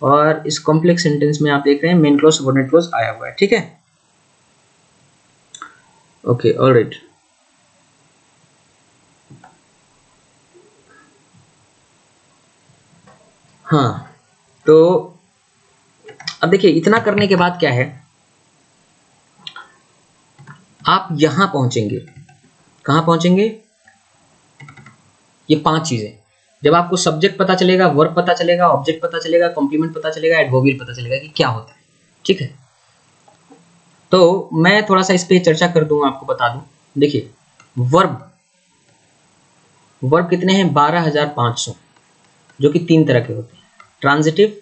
और इस कॉम्प्लेक्स सेंटेंस में आप देख रहे हैं मेन क्लॉज सबऑर्डिनेट क्लॉज आया हुआ है। ठीक है, ओके, ऑलराइट। हाँ, तो अब देखिए, इतना करने के बाद क्या है, आप यहां पहुंचेंगे। कहां पहुंचेंगे? ये 5 चीजें, जब आपको सब्जेक्ट पता चलेगा, वर्ब पता चलेगा, ऑब्जेक्ट पता चलेगा, कॉम्प्लीमेंट पता चलेगा, एडवर्बियल पता चलेगा कि क्या होता है। ठीक है, तो मैं थोड़ा सा इस पे चर्चा कर दूं, आपको बता दूं। देखिए, वर्ब कितने हैं? 12,500, जो कि 3 तरह के होते हैं, ट्रांजिटिव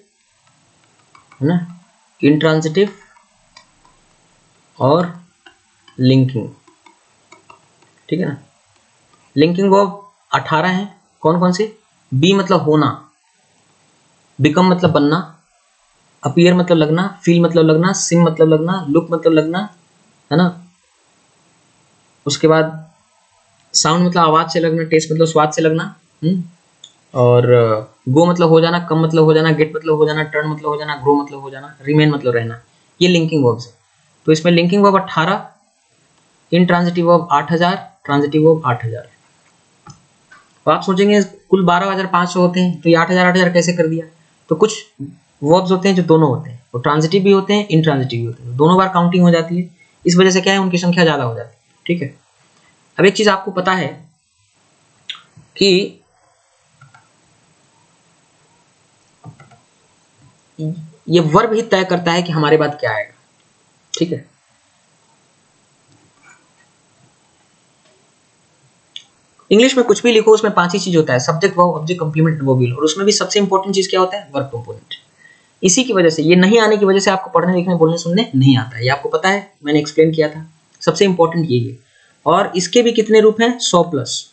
है ना, इंट्रांजिटिव और लिंकिंग। ठीक है ना, लिंकिंग वर्ब 18 हैं। कौन कौन से? बी मतलब होना, बिकम मतलब बनना, अपीयर मतलब लगना, फील मतलब लगना, सिम मतलब लगना, लुक मतलब लगना, है ना। उसके बाद साउंड मतलब आवाज से लगना, टेस्ट मतलब स्वाद से लगना, और गो मतलब हो जाना, कम मतलब हो जाना, गेट मतलब हो जाना, टर्न मतलब हो जाना, ग्रो मतलब हो जाना, रिमेन मतलब रहना। ये लिंकिंग वर्ब्स है। तो इसमें linking verb 18, intransitive verb 8000, transitive verb 8000। तो आप सोचेंगे कुल 12500 होते हैं, तो ये 8000 कैसे कर दिया? तो कुछ वर्ब्स होते हैं जो दोनों होते हैं, वो ट्रांजिटिव भी होते हैं, इंट्रांजिटिव भी होते हैं, दोनों बार काउंटिंग हो जाती है। इस वजह से क्या है, उनकी संख्या ज्यादा हो जाती है। ठीक है। अब एक चीज आपको पता है कि ये वर्ब ही तय करता है कि हमारे बाद क्या आएगा। ठीक है। इंग्लिश में कुछ भी लिखो, उसमें 5 ही चीज होता है, subject, verb, object, complement, adverbial, और उसमें भी सबसे इंपॉर्टेंट चीज क्या होता है? Verb component. इसी की वजह से, ये नहीं आने की वजह से आपको पढ़ने लिखने बोलने सुनने नहीं आता है। ये आपको पता है, मैंने एक्सप्लेन किया था। सबसे इंपॉर्टेंट यही है। और इसके भी कितने रूप हैं? 100+।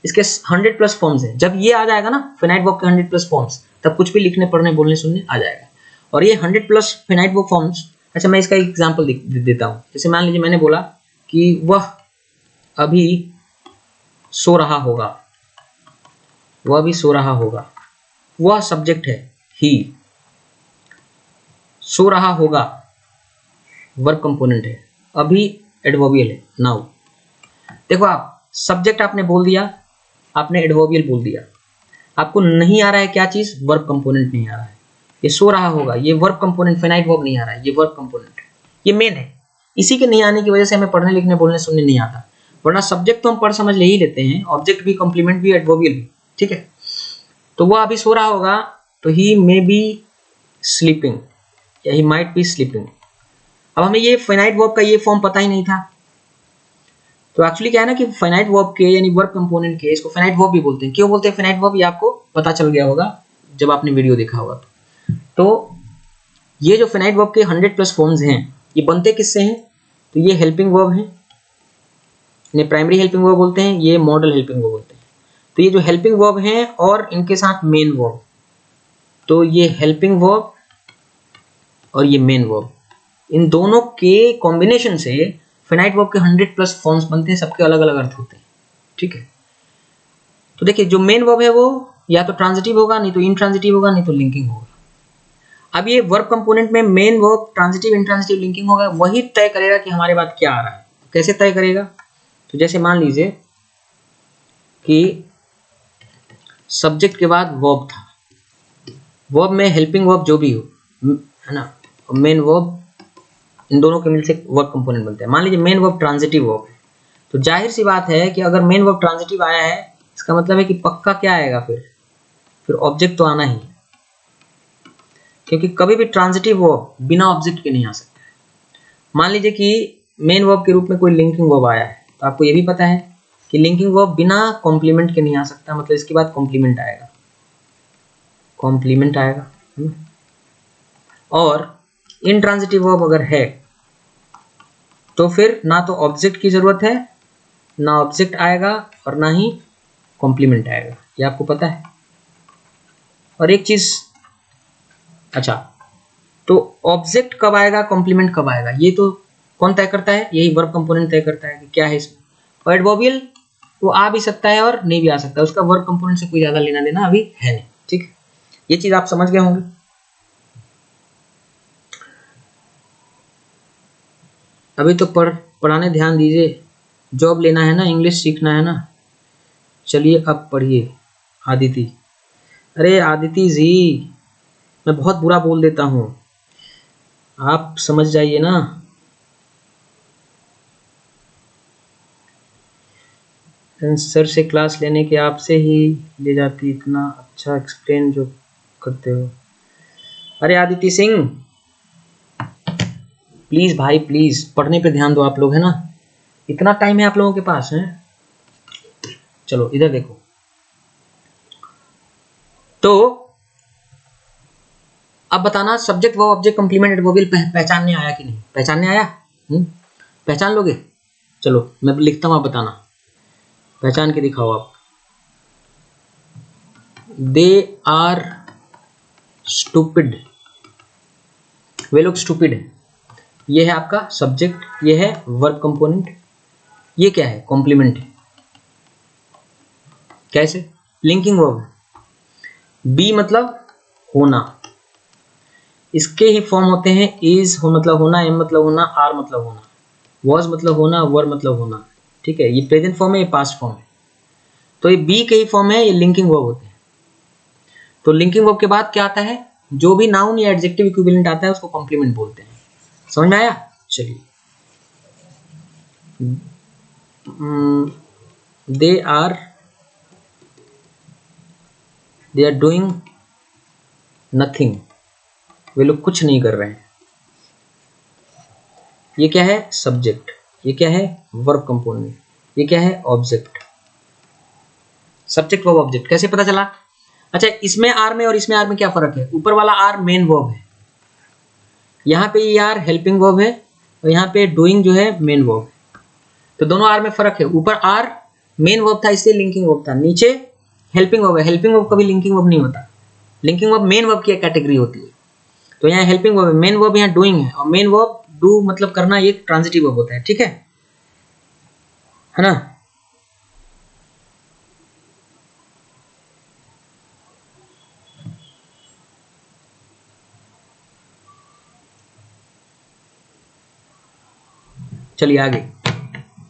इसके 100+ फॉर्म्स हैं। जब ये आ जाएगा ना, फिनाइट वर्ब के 100+ फॉर्म्स, तब कुछ भी लिखने पढ़ने बोलने सुनने आ जाएगा। और ये 100+ फिनाइट वर्ब फॉर्म्स, अच्छा मैं इसका एग्जाम्पल देता हूँ। जैसे मान लीजिए मैंने बोला कि वह अभी सो रहा होगा, वह अभी सो रहा होगा, वह सब्जेक्ट है, ही। सो रहा होगा वर्ब कंपोनेंट है, अभी एडवर्बियल है, नाउ। देखो आप, सब्जेक्ट आपने बोल दिया, आपने एडवर्बियल बोल दिया, आपको नहीं आ रहा है क्या चीज? वर्ब कंपोनेंट नहीं आ रहा है। ये सो रहा होगा, ये वर्ब कंपोनेंट, फिनाइट वर्ब नहीं आ रहा है, ये वर्ब कंपोनेंट, ये मेन है। इसी के नहीं आने की वजह से हमें पढ़ने लिखने बोलने सुनने नहीं आता। वरना सब्जेक्ट तो हम पढ़ समझ ले ही लेते हैं, ऑब्जेक्ट भी, कंप्लीमेंट भी, एडवर्बियल भी। ठीक है। तो वो अभी सो रहा होगा, तो ही मे बी स्लीपिंग, या ही माइट बी स्लीपिंग। अब हमें ये फाइनाइट वर्ब का ये फॉर्म पता ही नहीं था। तो एक्चुअली क्या है ना कि फाइनाइट वर्ब के, यानी वर्ब कंपोनेंट के, इसको फाइनाइट वर्ब भी बोलते हैं। क्यों बोलते हैं फाइनाइट वर्ब? ये आपको पता चल गया होगा जब आपने वीडियो देखा होगा। तो ये जो फाइनाइट वर्ब के 100+ फॉर्म्स हैं, ये बनते किससे हैं? तो ये हेल्पिंग वर्ब है, इन्हें प्राइमरी हेल्पिंग वर्ब बोलते हैं, ये मॉडल हेल्पिंग वर्ब बोलते हैं। तो ये जो हेल्पिंग वर्ब हैं और इनके साथ मेन वर्ब, तो ये हेल्पिंग वर्ब और ये मेन वर्ब, इन दोनों के कॉम्बिनेशन से फिनाइट वर्ब के 100+ फॉर्म्स बनते हैं। सबके अलग अलग अर्थ होते हैं। ठीक है। तो देखिए, जो मेन वर्ब है वो या तो ट्रांजिटिव होगा, नहीं तो इंट्रांजिटिव होगा, नहीं तो लिंकिंग होगा। अब ये वर्ब कंपोनेंट में main verb transitive, intransitive, linking होगा, वही तय करेगा कि हमारे बाद क्या आ रहा है। कैसे तय करेगा? तो जैसे मान लीजिए कि सब्जेक्ट के बाद वर्ब था, वर्ब में हेल्पिंग वर्ब जो भी हो, है ना, मेन वर्ब, इन दोनों के मिल से वर्ब कंपोनेंट बनते हैं। मान लीजिए मेन वर्ब ट्रांजिटिव वर्ब है, तो जाहिर सी बात है कि अगर मेन वर्ब ट्रांजिटिव आया है, इसका मतलब है कि पक्का क्या आएगा? फिर ऑब्जेक्ट तो आना ही है, क्योंकि कभी भी ट्रांजिटिव वर्ब बिना ऑब्जेक्ट के नहीं आ सकता है। मान लीजिए कि मेन वर्ब के रूप में कोई लिंकिंग वर्ब आया है, तो आपको ये भी पता है कि लिंकिंग वर्ब बिना कॉम्प्लीमेंट के नहीं आ सकता, मतलब इसके बाद कॉम्प्लीमेंट आएगा, कॉम्प्लीमेंट आएगा। और इंट्रांजिटिव वर्ब अगर है तो फिर ना तो ऑब्जेक्ट की जरूरत है, ना ऑब्जेक्ट आएगा, और ना ही कॉम्प्लीमेंट आएगा। ये आपको पता है। और एक चीज, अच्छा, तो ऑब्जेक्ट कब आएगा, कॉम्प्लीमेंट कब आएगा, ये तो कौन तय करता है? यही वर्ब कंपोनेंट तय करता है कि क्या है इसमें। और एडवर्बियल वो आ भी सकता है और नहीं भी आ सकता है, उसका वर्ब कंपोनेंट से कोई ज्यादा लेना देना अभी है नहीं। ठीक है, ये चीज आप समझ गए होंगे। अभी तो पढ़ाने ध्यान दीजिए, जॉब लेना है ना, इंग्लिश सीखना है ना। चलिए अब पढ़िए। आदिति, अरे आदिति जी, मैं बहुत बुरा बोल देता हूँ, आप समझ जाइए ना। सर से क्लास लेने के आपसे ही ले जाती, इतना अच्छा एक्सप्लेन जो करते हो। अरे आदिति सिंह, प्लीज भाई प्लीज, पढ़ने पे ध्यान दो आप लोग, है ना। इतना टाइम है आप लोगों के पास है? चलो इधर देखो। तो अब बताना, subject verb object complement adverbial पहचानने आया कि नहीं? पहचानने आया? पहचान लोगे? चलो मैं लिखता हूं, आप बताना। पहचान के दिखाओ आप। दे आर स्टूपिड, वे लोग स्टूपिड है। ये है आपका सब्जेक्ट, ये है वर्ब कंपोनेंट, ये क्या है कॉम्प्लीमेंट है। कैसे? लिंकिंग वर्ब है। बी मतलब होना, इसके ही फॉर्म होते हैं इज हो मतलब होना, एम मतलब होना, आर मतलब होना, वॉज मतलब होना, वर मतलब होना। ठीक है, ये प्रेजेंट फॉर्म है, ये पास्ट फॉर्म है। तो ये बी के ही फॉर्म है, ये लिंकिंग वर्ब होते हैं। तो लिंकिंग वर्ब के बाद क्या आता है? जो भी नाउन या एडजेक्टिव इक्विवेलेंट आता है उसको कॉम्प्लीमेंट बोलते हैं। समझ में आया? चलिए, दे आर डूइंग नथिंग, वे लोग कुछ नहीं कर रहे हैं। ये क्या है? सब्जेक्ट। ये क्या है? Verb component. ये क्या है? ऑब्जेक्ट। Subject verb object. कैसे पता चला? अच्छा, इसमें आर में और इसमें आर में क्या फर्क है? ऊपर वाला आर मेन वर्ब है, यहाँ पे ये आर हेल्पिंग वर्ब है, और यहाँ पे डूइंग जो है मेन वर्ब है। तो दोनों आर में फर्क है। ऊपर आर मेन वर्ब था इसलिए लिंकिंग वर्ब था, नीचे हेल्पिंग वर्ब है। हेल्पिंग वर्ब कभी लिंकिंग वर्ब नहीं होता, लिंकिंग वर्ब मेन वर्ब की एक कैटेगरी होती है। तो यहाँ हेल्पिंग वर्ब है, मेन वर्ब यहाँ डूइंग है, और मेन वर्ब डू मतलब करना, ये ट्रांजिटिव वर्ब होता है। ठीक है ना? चलिए आगे।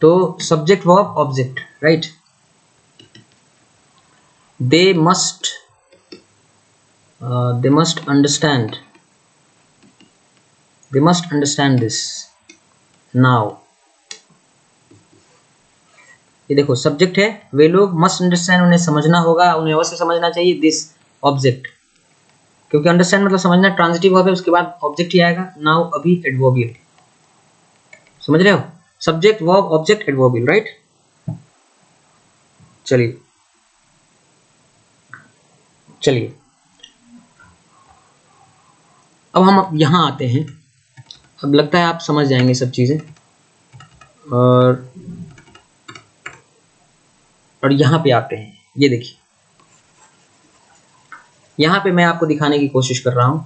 तो subject verb object, right. They must understand, they must understand this now. ये देखो सब्जेक्ट है, वे लोग मस्ट अंडरस्टैंड, उन्हें समझना होगा, उन्हें अवश्य समझना चाहिए दिस ऑब्जेक्ट, क्योंकि अंडरस्टैंड मतलब समझना, ट्रांजिटिव वर्ब है, उसके बाद ऑब्जेक्ट ही आएगा। नाउ अभी एडवर्बियल, समझ रहे हो? Subject verb object adverbial, right. चलिए चलिए, अब हम यहां आते हैं। अब लगता है आप समझ जाएंगे सब चीजें। और यहां पे आते हैं, ये देखिए, यहां पे मैं आपको दिखाने की कोशिश कर रहा हूं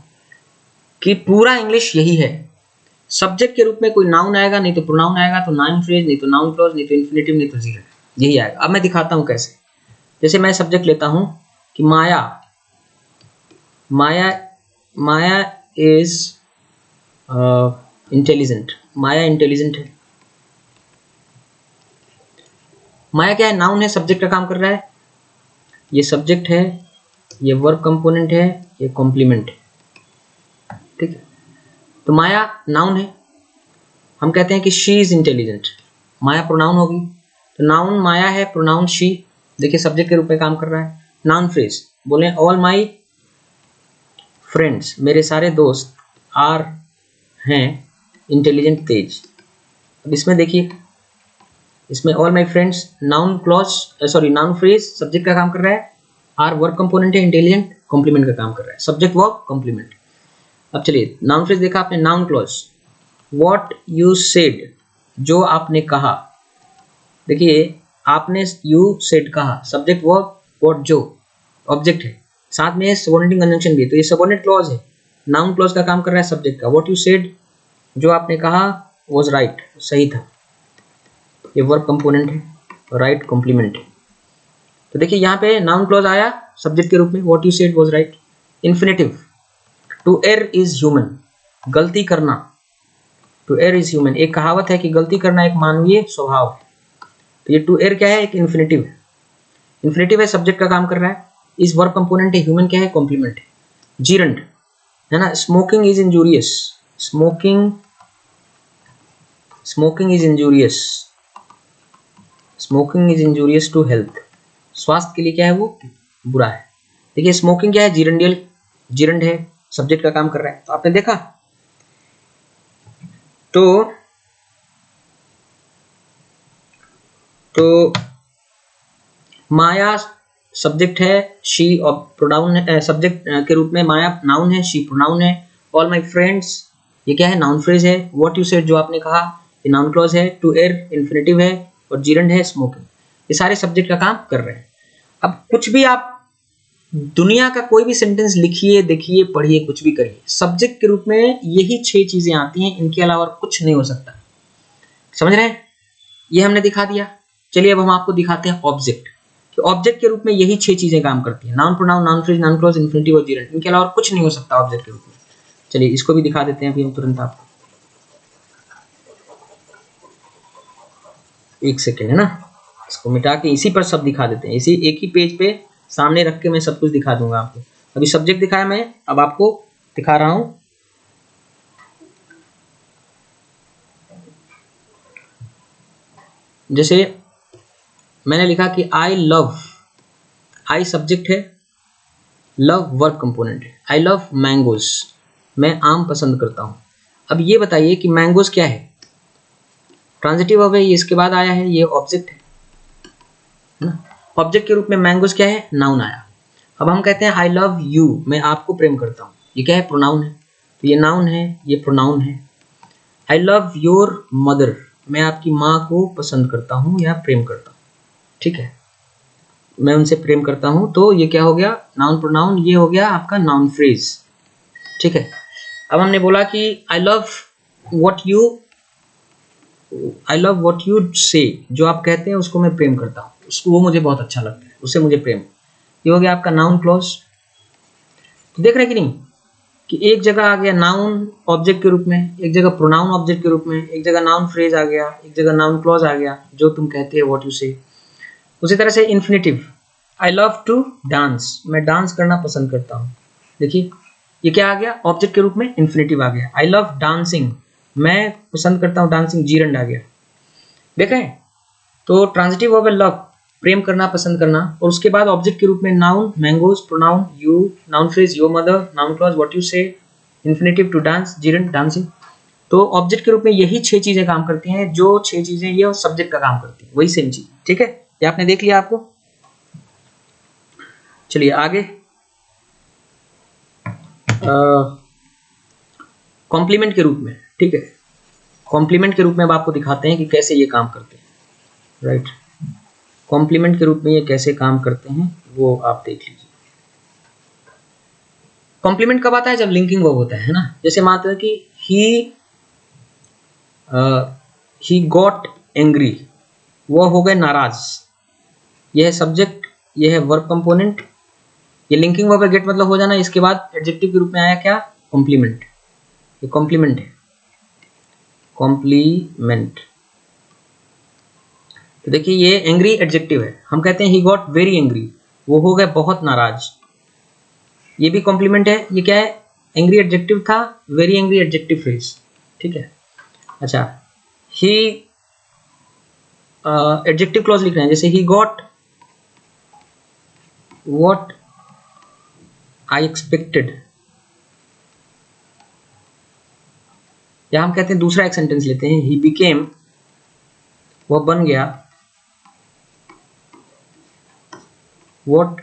कि पूरा इंग्लिश यही है। सब्जेक्ट के रूप में कोई नाउन आएगा, नहीं तो प्रोनाउन आएगा, तो नाउन फ्रेज, नहीं तो नाउन क्लॉज, नहीं तो इन्फिनेटिव, नहीं तो जीरो, यही आएगा। अब मैं दिखाता हूं कैसे। जैसे मैं सब्जेक्ट लेता हूं कि माया, माया माया इज इंटेलिजेंट, माया इंटेलिजेंट है। माया क्या है? नाउन है, सब्जेक्ट का काम कर रहा है। ये सब्जेक्ट है, ये वर्ब कंपोनेंट है, ये कॉम्प्लीमेंट है। ठीक है, तो माया नाउन है, हम कहते हैं कि she is intelligent. Maya pronoun होगी, तो नाउन माया है, प्रोनाउन शी, देखिए सब्जेक्ट के रूप में काम कर रहा है। नाउन फ्रेज बोले ऑल माई फ्रेंड्स, मेरे सारे दोस्त, आर हैं इंटेलिजेंट, तेज। अब इसमें देखिए, इसमें all my friends noun clause, sorry noun phrase subject का काम कर रहा है, आर वर्ब कंपोनेंट है, इंटेलिजेंट कॉम्प्लीमेंट का काम कर रहा है, सब्जेक्ट वर्ब कॉम्प्लीमेंट। अब चलिए, नाउन फ्रेज देखा आपने, noun clause what you said, जो आपने कहा। देखिए आपने यू सेड कहा, सब्जेक्ट वर्ब, व्हाट जो ऑब्जेक्ट है, साथ में सबऑर्डिनेट कंजंक्शन भी है, तो ये सबऑर्डिनेट क्लॉज है। नाउन क्लॉज का काम कर रहा है सब्जेक्ट का, व्हाट यू सेड जो आपने कहा, वाज राइट सही था, ये वर्ब कंपोनेंट है, राइट कॉम्प्लीमेंट है। तो देखिए यहाँ पे नाउन क्लॉज आया सब्जेक्ट के रूप में, what you said was right. Infinitive, to err is human, गलती करना, टू एयर इज ह्यूमन, एक कहावत है कि गलती करना एक मानवीय स्वभाव है। तो ये टू एयर क्या है? एक इन्फिनेटिव है, इन्फिनेटिव है, सब्जेक्ट का काम कर रहा है, इस वर्ब कंपोनेंट है, ह्यूमन क्या है? कॉम्प्लीमेंट है। जीरंड है ना, smoking is injurious, smoking is injurious, smoking is injurious to health, स्वास्थ्य के लिए क्या है? वो बुरा है। देखिए स्मोकिंग क्या है? जीरंडियल, जीरंड है, सब्जेक्ट का काम कर रहा है। तो आपने देखा, तो माया सब्जेक्ट है, शी और प्रोनाउन है, सब्जेक्ट के रूप में माया नाउन है, शी प्रोनाउन है। ऑल माय फ्रेंड्स ये क्या है? नाउन फ्रेज है। व्हाट यू सेड जो आपने कहा, ये नाउन क्लॉज है। टू एयर इन्फिनेटिव है, और जीरंड है स्मोकिंग। ये सारे सब्जेक्ट का काम कर रहे हैं। अब कुछ भी आप दुनिया का कोई भी सेंटेंस लिखिए, देखिए, पढ़िए, कुछ भी करिए, सब्जेक्ट के रूप में यही 6 चीजें आती हैं, इनके अलावा और कुछ नहीं हो सकता। समझ रहे हैं? ये हमने दिखा दिया। चलिए अब हम आपको दिखाते हैं ऑब्जेक्ट। कि ऑब्जेक्ट के रूप में यही 6 चीजें काम करती हैं, noun, pronoun, noun phrase, noun clause, infinitive और जीरेंड। इनके अलावा और कुछ नहीं हो सकता ऑब्जेक्ट के रूप में। चलिए इसको भी दिखा देते हैं अभी हम तुरंत आपको। एक सेकेंड, है ना, इसको मिटा के इसी पर सब दिखा देते हैं। इसी एक ही पेज पे सामने रख के मैं सब कुछ दिखा दूंगा आपको। अभी सब्जेक्ट दिखाया मैं, अब आपको दिखा रहा हूं जैसे मैंने लिखा कि आई लव, आई सब्जेक्ट है, लव वर्ब कंपोनेंट है। आई लव मैंगोज, मैं आम पसंद करता हूं। अब ये बताइए कि मैंगोज क्या है? ट्रांजिटिव वर्ब है, ये इसके बाद आया है, ये ऑब्जेक्ट है ना। ऑब्जेक्ट के रूप में मैंगोज क्या है? नाउन आया। अब हम कहते हैं आई लव यू, मैं आपको प्रेम करता हूं, ये क्या है? प्रोनाउन है। तो ये नाउन है, ये प्रोनाउन है। आई लव योर मदर, मैं आपकी माँ को पसंद करता हूँ या प्रेम करता हूँ, ठीक है, मैं उनसे प्रेम करता हूँ। तो ये क्या हो गया? Noun pronoun. ये हो गया आपका नाउन फ्रेज, ठीक है। अब हमने बोला कि आई लव व्हाट यू से, जो आप कहते हैं उसको मैं प्रेम करता हूँ, उसको, वो मुझे बहुत अच्छा लगता है, उससे मुझे प्रेम। ये हो गया आपका नाउन क्लॉज। तो देख रहे हैं कि नहीं कि एक जगह आ गया नाउन ऑब्जेक्ट के रूप में, एक जगह प्रोनाउन ऑब्जेक्ट के रूप में, एक जगह नाउन फ्रेज आ गया, एक जगह नाउन क्लॉज आ गया, जो तुम कहते हो व्हाट यू से। उसी तरह से infinitive, I love to dance, मैं डांस करना पसंद करता हूँ। देखिए ये क्या आ गया? ऑब्जेक्ट के रूप में इन्फिनिटिव आ गया। आई लव डांसिंग, मैं पसंद करता हूँ डांसिंग, जीरंड आ गया। देख रहे हैं? तो ट्रांजिटिव वर्ब है लव, प्रेम करना, पसंद करना, और उसके बाद ऑब्जेक्ट के रूप में noun mangoes, pronoun you, noun phrase your mother, noun clause what you say, infinitive to dance, gerund dancing. तो ऑब्जेक्ट के रूप में यही 6 चीजें काम करती हैं, जो 6 चीजें ये सब्जेक्ट का काम करती है, वही सेम चीज, ठीक है। ये आपने देख लिया आपको। चलिए आगे, कॉम्प्लीमेंट के रूप में, ठीक है, कॉम्प्लीमेंट के रूप में अब आपको दिखाते हैं कि कैसे ये काम करते हैं, राइट। कॉम्प्लीमेंट के रूप में ये कैसे काम करते हैं वो आप देख लीजिए। कॉम्प्लीमेंट कब आता है? जब लिंकिंग वर्ब होता है ना। जैसे मानते हैं कि ही गॉट एंग्री, वो हो गए नाराज, ये है सब्जेक्ट, ये है वर्ब कंपोनेंट, ये लिंकिंग वर्ब है, गेट मतलब हो जाना। इसके बाद एडजेक्टिव के रूप में आया क्या? कॉम्प्लीमेंट। ये कॉम्प्लीमेंट है, कॉम्प्लीमेंट। तो देखिए ये एंग्री एडजेक्टिव है, हम कहते हैं ही गॉट वेरी एंग्री, वो हो गए बहुत नाराज, ये भी कॉम्प्लीमेंट है। ये क्या है? एंग्री एडजेक्टिव था, वेरी एंग्री एडजेक्टिव फ्रेज, ठीक है। अच्छा, ही एडजेक्टिव क्लॉज लिख रहे हैं, जैसे he got what I expected, या हम कहते हैं दूसरा एक सेंटेंस लेते हैं, ही बिकेम, वह बन गया, व्हाट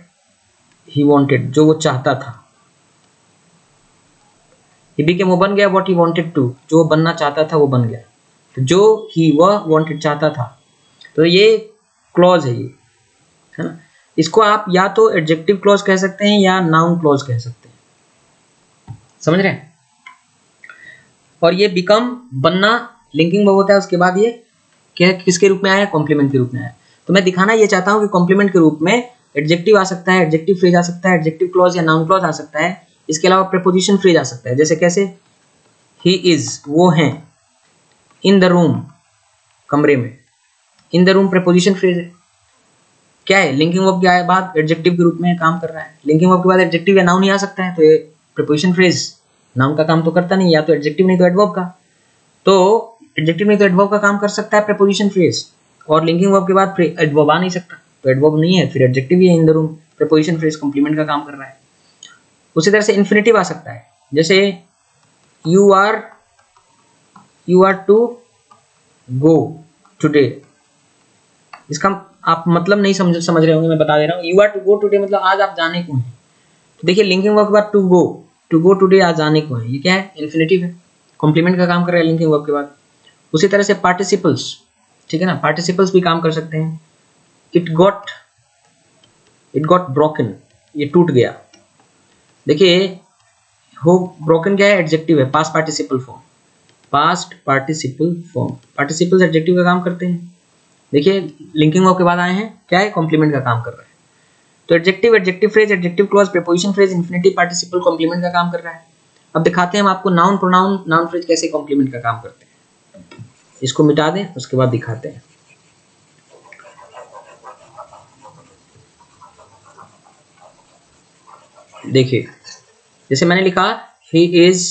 ही वांटेड, जो वो चाहता था। ही बिकेम, वो बन गया, व्हाट ही वांटेड टू, जो वो बनना चाहता था वो बन गया। तो जो ही वह वांटेड चाहता था, तो ये क्लॉज है, ये है ना। इसको आप या तो एडजेक्टिव क्लॉज कह सकते हैं या नाउन क्लॉज कह सकते हैं, समझ रहे हैं। और ये बिकम, बनना, लिंकिंग वर्ब होता है। उसके बाद ये क्या, किसके रूप में आया? कॉम्प्लीमेंट के रूप में आया। तो मैं दिखाना ये चाहता हूं कि कॉम्प्लीमेंट के रूप में एडजेक्टिव आ सकता है, एडजेक्टिव फ्रेज आ सकता है, एडजेक्टिव क्लॉज या नाउन क्लॉज आ सकता है। इसके अलावा प्रीपोजिशन फ्रेज आ सकता है, जैसे कैसे? ही इज, वो हैं, इन द रूम, कमरे में, इन द रूम प्रीपोजिशन फ्रेज है, क्या है? लिंकिंग वर्ब के बाद एडजेक्टिव के रूप में काम कर रहा है। लिंकिंग वर्ब के बाद एडजेक्टिव या नाउन ही आ सकता है, तो ये प्रीपोजिशन फ्रेज नाउन का काम तो करता नहीं, या तो एडजेक्टिव नहीं तो एडवर्ब का। तो एडजेक्टिव नहीं तो एडवर्ब का काम कर सकता है प्रीपोजिशन फ्रेज, और लिंकिंग वर्ब के बाद एडवर्ब आ नहीं सकता, तो एडवर्ब नहीं है, फिर एडजेक्टिव ही है in the room, preposition phrase complement का काम कर रहा है। उसी तरह से इन्फिनिटिव आ सकता है, जैसे you are to go today. इसका आप मतलब नहीं समझ रहे होंगे, मैं बता दे रहा हूँ। You are to go today मतलब आज आप जाने को हैं। तो देखिए लिंकिंग वर्ब के बाद टू गो टुडे, आज जाने को है, ये क्या है? इन्फिनिटिव है, कॉम्प्लीमेंट का काम कर रहा है लिंकिंग वर्ब के बाद। उसी तरह से पार्टिसिपल्स, ठीक है ना, पार्टिसिपल्स भी काम कर सकते हैं। इट गॉट ब्रोकन, ये टूट गया। देखिए हो ब्रोकन क्या है, एडजेक्टिव है, past participle form, past participle form. Participles adjective का काम करते हैं। देखिए लिंकिंग वर्ब के बाद आए हैं, क्या है, कॉम्प्लीमेंट का काम कर रहा है। तो adjective, adjective phrase, adjective clause, preposition phrase, infinitive participle complement का काम कर रहा है। अब दिखाते हैं हम आपको नाउन प्रोनाउन नाउन फ्रेज कैसे कॉम्प्लीमेंट का काम करते हैं। इसको मिटा दें, उसके बाद दिखाते हैं। देखिए जैसे मैंने लिखा ही इज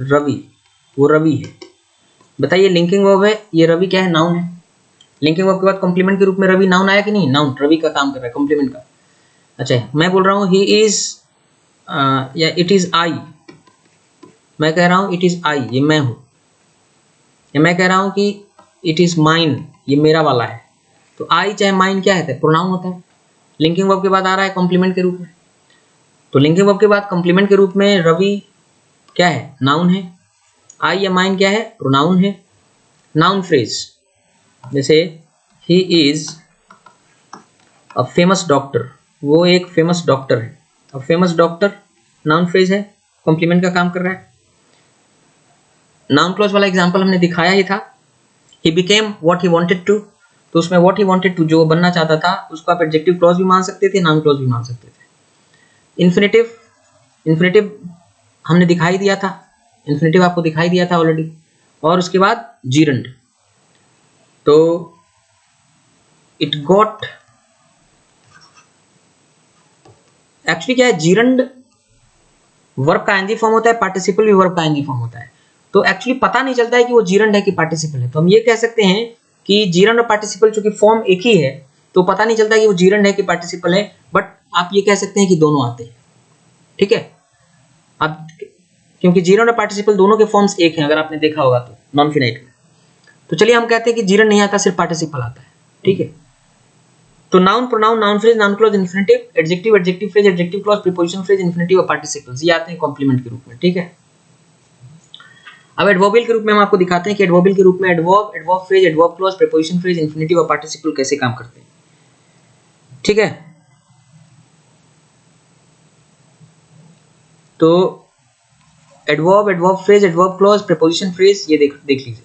रवि, वो रवि है। बताइए लिंकिंग वर्ब है, ये रवि क्या है, नाउन है। लिंकिंग वर्ब के बाद कॉम्प्लीमेंट के रूप में रवि नाउन आया कि नहीं, नाउन रवि का काम कर रहा है कॉम्प्लीमेंट का। अच्छा मैं बोल रहा हूँ ही इज या इट इज आई, मैं कह रहा हूँ इट इज आई, ये मैं हूं, या मैं कह रहा हूँ कि इट इज माइन, ये मेरा वाला है। तो आई चाहे माइन क्या है, प्रोनाउन होता है। लिंकिंग वर्ब के बाद आ रहा है कॉम्प्लीमेंट के रूप में। तो लिंकिंग वर्ब के बाद कॉम्प्लीमेंट के रूप में रवि क्या है, नाउन है। आई या माइन क्या है, प्रोनाउन है। नाउन फ्रेज जैसे he is a famous doctor, वो एक फेमस डॉक्टर है। अब फेमस डॉक्टर नाउन फ्रेज है, कॉम्प्लीमेंट का काम कर रहा है। नाउन क्लॉज वाला एग्जांपल हमने दिखाया ही था, he became what he wanted to. तो उसमें व्हाट ही वांटेड टू जो बनना चाहता था उसको आप एडजेक्टिव क्लॉज भी मान सकते थे, नाउन क्लॉज भी मान सकते थे। इन्फिनेटिव, इन्फिनेटिव हमने दिखाई दिया था, इन्फिनेटिव आपको दिखाई दिया था ऑलरेडी। और उसके बाद जीरंड, तो इट गॉट, एक्चुअली क्या है, जीरंड वर्ब का आईएनजी फॉर्म होता है, पार्टिसिपल भी वर्ब का आईएनजी फॉर्म होता है। तो एक्चुअली पता नहीं चलता है कि वो जीरंड है कि पार्टिसिपल है। तो हम ये कह सकते हैं कि जीरंड और पार्टिसिपल चूंकि फॉर्म एक ही है तो पता नहीं चलता कि वो जीरंड है कि पार्टिसिपल है, बट आप ये कह सकते हैं कि दोनों आते हैं। ठीक है, अब क्योंकि जीरंड और पार्टिसिपल दोनों के फॉर्म्स एक हैं, अगर आपने देखा होगा तो नॉन फिनाइट में। तो चलिए हम कहते हैं कि जीरंड नहीं आता, सिर्फ पार्टिसिपल आता है। ठीक है, तो noun pronoun noun phrase noun clause infinitive adjective adjective phrase adjective clause preposition phrase infinitive और पार्टिसिपल्स, ये आते हैं कॉम्प्लीमेंट के रूप में। ठीक है, अब एडवर्बियल के रूप में हम आपको दिखाते हैं कि एडवर्बियल के रूप में adverb, adverb phrase, adverb clause, preposition phrase, infinitive और पार्टिसिपल कैसे काम करते हैं। ठीक है, तो adverb, adverb phrase, adverb clause, preposition phrase, ये देख लीजिए।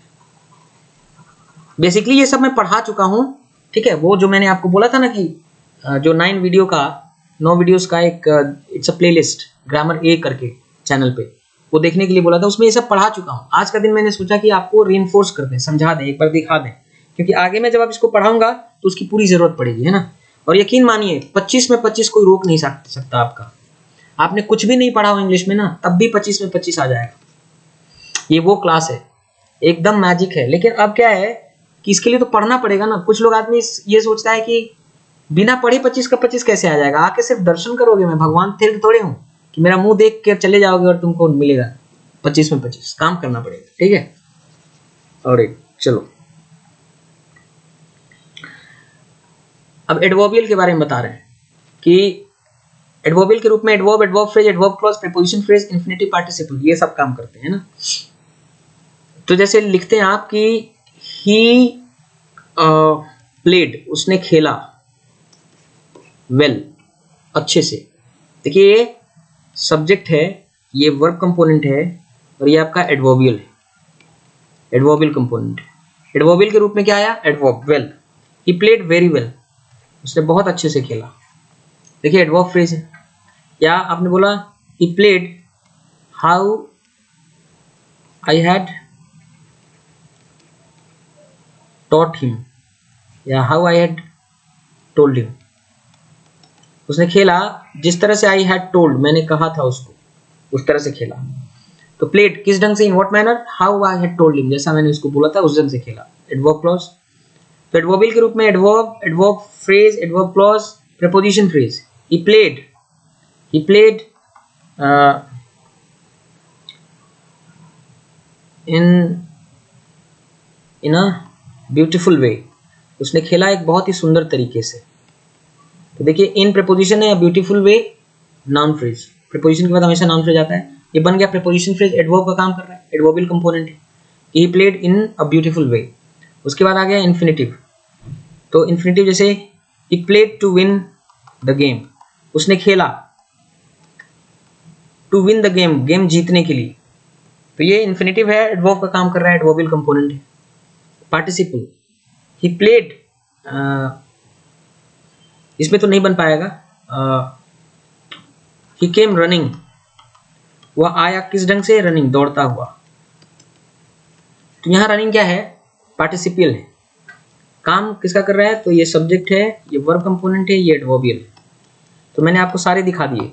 बेसिकली ये सब मैं पढ़ा चुका हूं। ठीक है, वो जो मैंने आपको बोला था ना कि जो 9 वीडियोस का एक इट्स अ प्लेलिस्ट ग्रामर ए करके चैनल पे, वो देखने के लिए बोला था, उसमें ये सब पढ़ा चुका हूं। आज का दिन मैंने सोचा कि आपको रीइंफोर्स कर दें, समझा दें, एक बार दिखा दें, क्योंकि आगे मैं जब आप इसको पढ़ाऊंगा तो उसकी पूरी जरूरत पड़ेगी, है ना। और यकीन मानिए 25 में 25 कोई रोक नहीं सकता आपका। आपने कुछ भी नहीं पढ़ा हो इंग्लिश में ना, तब भी 25 में 25 आ जाएगा। ये वो क्लास है, एकदम मैजिक है। लेकिन अब क्या है कि इसके लिए तो पढ़ना पड़ेगा ना। कुछ लोग आदमी ये सोचता है कि बिना पढ़े 25 का 25 कैसे आ जाएगा, आके सिर्फ दर्शन करोगे, मैं भगवान थे थोड़े हूँ कि मेरा मुंह देख के चले जाओगे और तुमको मिलेगा 25 में 25। काम करना पड़ेगा। ठीक है, और चलो अब एडवर्बियल के बारे में बता रहे हैं कि एडवर्बियल के रूप में adverb, adverb phrase, adverb clause, preposition phrase, infinitive participle, ये सब काम करते हैं ना। तो जैसे लिखते हैं आप कि ही प्लेड, उसने खेला, वेल, अच्छे से। देखिए ये सब्जेक्ट है, ये वर्ब कंपोनेंट है, और ये आपका एडवर्बियल है, एडवर्बियल कंपोनेंट। एडवर्बियल के रूप में क्या आया, adverb, well. He played very well, उसने बहुत अच्छे से खेला। देखिए एडवर्ब फ्रेज है। या आपने बोला he played how I had taught him, या how I had told him, उसने खेला जिस तरह से आई हैड टोल्ड, मैंने कहा था उसको, उस तरह से खेला। तो प्लेड किस ढंग से, इन what manner, how I had told him, जैसा मैंने उसको बोला था उस ढंग से खेला। एडवर्ब क्लॉज, तो एडवर्बियल के रूप में adverb, adverb phrase, adverb clause, preposition phrase. He played in a beautiful वे, उसने खेला एक बहुत ही सुंदर तरीके से। तो देखिए इन प्रीपोजिशन है, beautiful way, noun phrase. Preposition के बाद हमेशा नाउन फ्रेज आता है, ये बन गया प्रीपोजिशन फ्रेज, एडवर्ब का काम कर रहा है, एडवर्बियल कंपोनेंट है। He played in a beautiful way. उसके बाद आ गया इन्फिनेटिव। तो इन्फिनेटिव जैसे he played to win the game, उसने खेला, to win the game, game जीतने के लिए। तो ये इन्फिनेटिव है, एडवर्ब का काम कर रहा है, एडवर्बियल कंपोनेंट है। पार्टिसिपल, ही प्लेड, इसमें तो नहीं बन पाएगा। ही केम रनिंग, वह आया किस ढंग से, रनिंग, दौड़ता हुआ। तो यहाँ रनिंग क्या है, पार्टिसिपियल है, काम किसका कर रहा है, तो ये सब्जेक्ट है, ये वर्ब कंपोनेंट है, ये एडवर्बियल है। तो मैंने आपको सारे दिखा दिए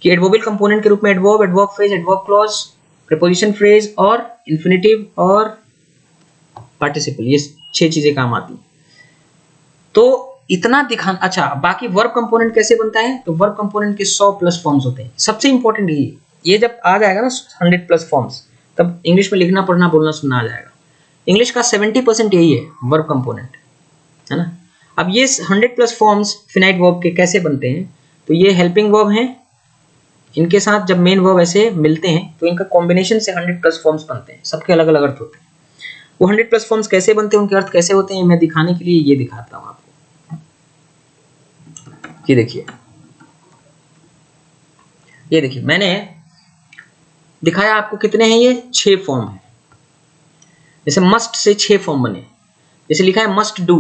कि एडवर्बियल कंपोनेंट के रूप में adverb, adverb phrase, adverb clause, preposition phrase और इन्फिनेटिव और पार्टिसिपल, ये 6 चीजें काम आती हैं। तो इतना दिखाना। अच्छा, बाकी वर्ब कंपोनेंट कैसे बनता है, तो वर्ब कंपोनेंट के 100+ फॉर्म्स होते हैं। सबसे इंपॉर्टेंट ये जब आ जाएगा ना 100+ फॉर्म्स, तब इंग्लिश में लिखना पढ़ना बोलना सुनना आ जाएगा। इंग्लिश का 70% यही है, वर्ब कंपोनेंट, है ना। अब ये 100+ फॉर्म्स फिनाइट वर्ब के कैसे बनते हैं, तो ये हेल्पिंग वर्ब हैं, इनके साथ जब मेन वर्ब ऐसे मिलते हैं तो इनका कॉम्बिनेशन से 100+ फॉर्म्स बनते हैं। सबके अलग अलग अर्थ होते हैं। वो 100+ फॉर्म्स कैसे बनते हैं, उनके अर्थ कैसे होते हैं, मैं दिखाने के लिए ये दिखाता हूँ आपको। ये देखिए मैंने दिखाया आपको कितने हैं, ये 6 फॉर्म है। जैसे मस्ट से 6 फॉर्म बने। जैसे लिखा है मस्ट डू,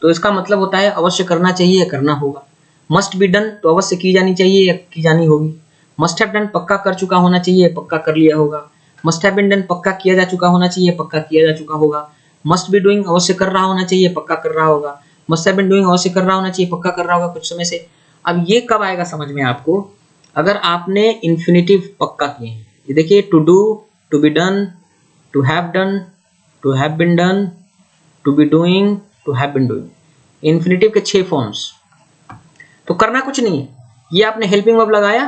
तो इसका मतलब होता है अवश्य करना चाहिए या करना होगा। मस्ट बी डन, तो अवश्य की जानी चाहिए या की जानी होगी। मस्ट हैव डन, पक्का कर चुका होना चाहिए, पक्का कर लिया होगा। मस्ट हैव बीन डन, पक्का किया जा चुका होना चाहिए, पक्का किया जा चुका होगा। मस्ट बी डूइंग, अवश्य कर रहा होना चाहिए, पक्का कर रहा होगा। मस्ट हैव बीन डूइंग, अवश्य कर रहा होना चाहिए, पक्का कर रहा होगा कुछ समय से। अब ये कब आएगा समझ में आपको, अगर आपने इन्फिनेटिव पक्का किए हैं। ये देखिए, to do, to be done, to have done, to have been done, to be doing, to have been doing, infinitive के 6 फॉर्म्स। तो करना कुछ नहीं है, ये आपने हेल्पिंग वर्ब लगाया,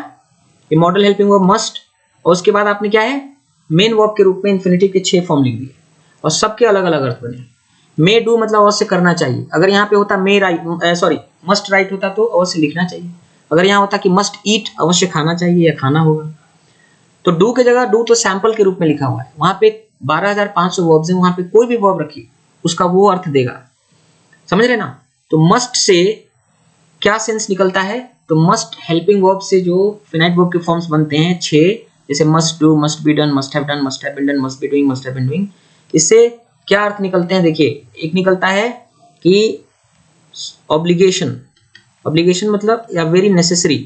ये मॉडल हेल्पिंग वर्ब मस्ट, और उसके बाद आपने क्या है, मेन वर्ब के रूप में इन्फिनेटिव के 6 फॉर्म लिख दिए और सबके अलग अलग अर्थ बने। मे डू मतलब अवश्य करना चाहिए। अगर यहाँ पे होता मे राइट, सॉरी मस्ट राइट होता तो अवश्य लिखना चाहिए। अगर यहाँ होता कि मस्ट ईट, अवश्य खाना चाहिए या खाना होगा। तो डू के जगह, डू तो सैंपल के रूप में लिखा हुआ है, वहां पे 12,500 वर्ब्स हैं, वहां पे कोई भी वर्ब रखिए उसका वो अर्थ देगा, समझ रहे ना। तो मस्ट से क्या सेंस निकलता है, तो मस्ट हेल्पिंग वर्ब से जो फिनाइट वर्ब के फॉर्म्स बनते हैं 6, जैसे must do, must be done, must have done, must have been done, must be doing, must have been doing. इससे क्या अर्थ निकलते हैं, देखिए एक निकलता है कि ऑब्लिगेशन, ऑब्लिगेशन मतलब या वेरी नेसेसरी,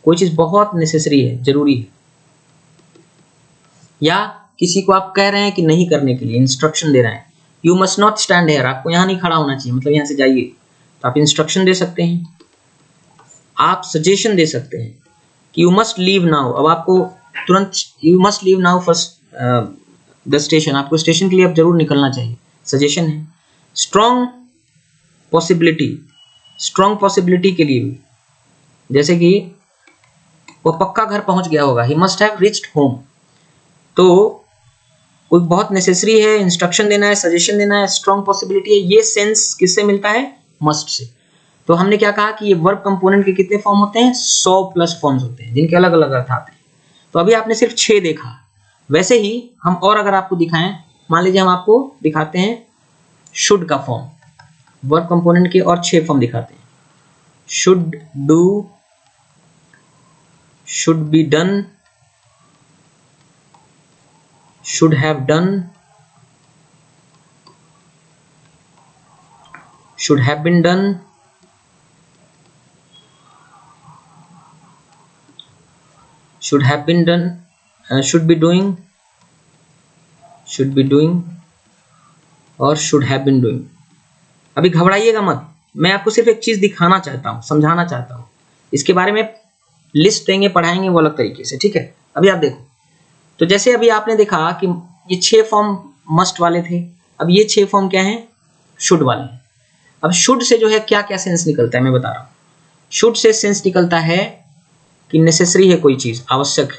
कोई चीज बहुत नेसेसरी है, जरूरी है, या किसी को आप कह रहे हैं कि नहीं करने के लिए इंस्ट्रक्शन दे रहे हैं। You must not stand hair, आपको यहाँ नहीं खड़ा होना चाहिए, मतलब यहाँ से जाइए, तो आप इंस्ट्रक्शन दे सकते हैं। आप सजेशन दे सकते हैं कि यू मस्ट लीव नाउ, अब आपको तुरंत, you must leave now for the station, आपको स्टेशन के लिए अब जरूर निकलना चाहिए, सजेशन है। स्ट्रॉन्ग पॉसिबिलिटी, स्ट्रॉन्ग पॉसिबिलिटी के लिए भी, जैसे कि वो पक्का घर पहुंच गया होगा, he must have reached home. तो कोई बहुत नेसेसरी है, इंस्ट्रक्शन देना है, सजेशन देना है, स्ट्रॉन्ग पॉसिबिलिटी है, ये सेंस किससे मिलता है, मस्ट से। तो हमने क्या कहा कि ये वर्ब कंपोनेंट के कितने फॉर्म होते हैं, 100+ फॉर्म्स होते हैं, जिनके अलग अलग अर्थ आते हैं। तो अभी आपने सिर्फ 6 देखा, वैसे ही हम और अगर आपको दिखाएं, मान लीजिए हम आपको दिखाते हैं शुड का फॉर्म, वर्ब कंपोनेंट के और 6 फॉर्म दिखाते हैं। Should do, should be done, should have done, should have been done, should have been done, should be doing, should be doing और should have been doing। अभी घबराइएगा मत, मैं आपको सिर्फ एक चीज दिखाना चाहता हूँ, समझाना चाहता हूँ। इसके बारे में लिस्ट देंगे, पढ़ाएंगे वो अलग तरीके से, ठीक है। अभी आप देखो, तो जैसे अभी आपने देखा कि ये 6 फॉर्म मस्ट वाले थे, अब ये 6 फॉर्म क्या हैं, शुड वाले हैं। अब शुड से जो है क्या क्या सेंस निकलता है मैं बता रहा हूँ। शुड से सेंस निकलता है कि नेसेसरी है, कोई चीज आवश्यक है,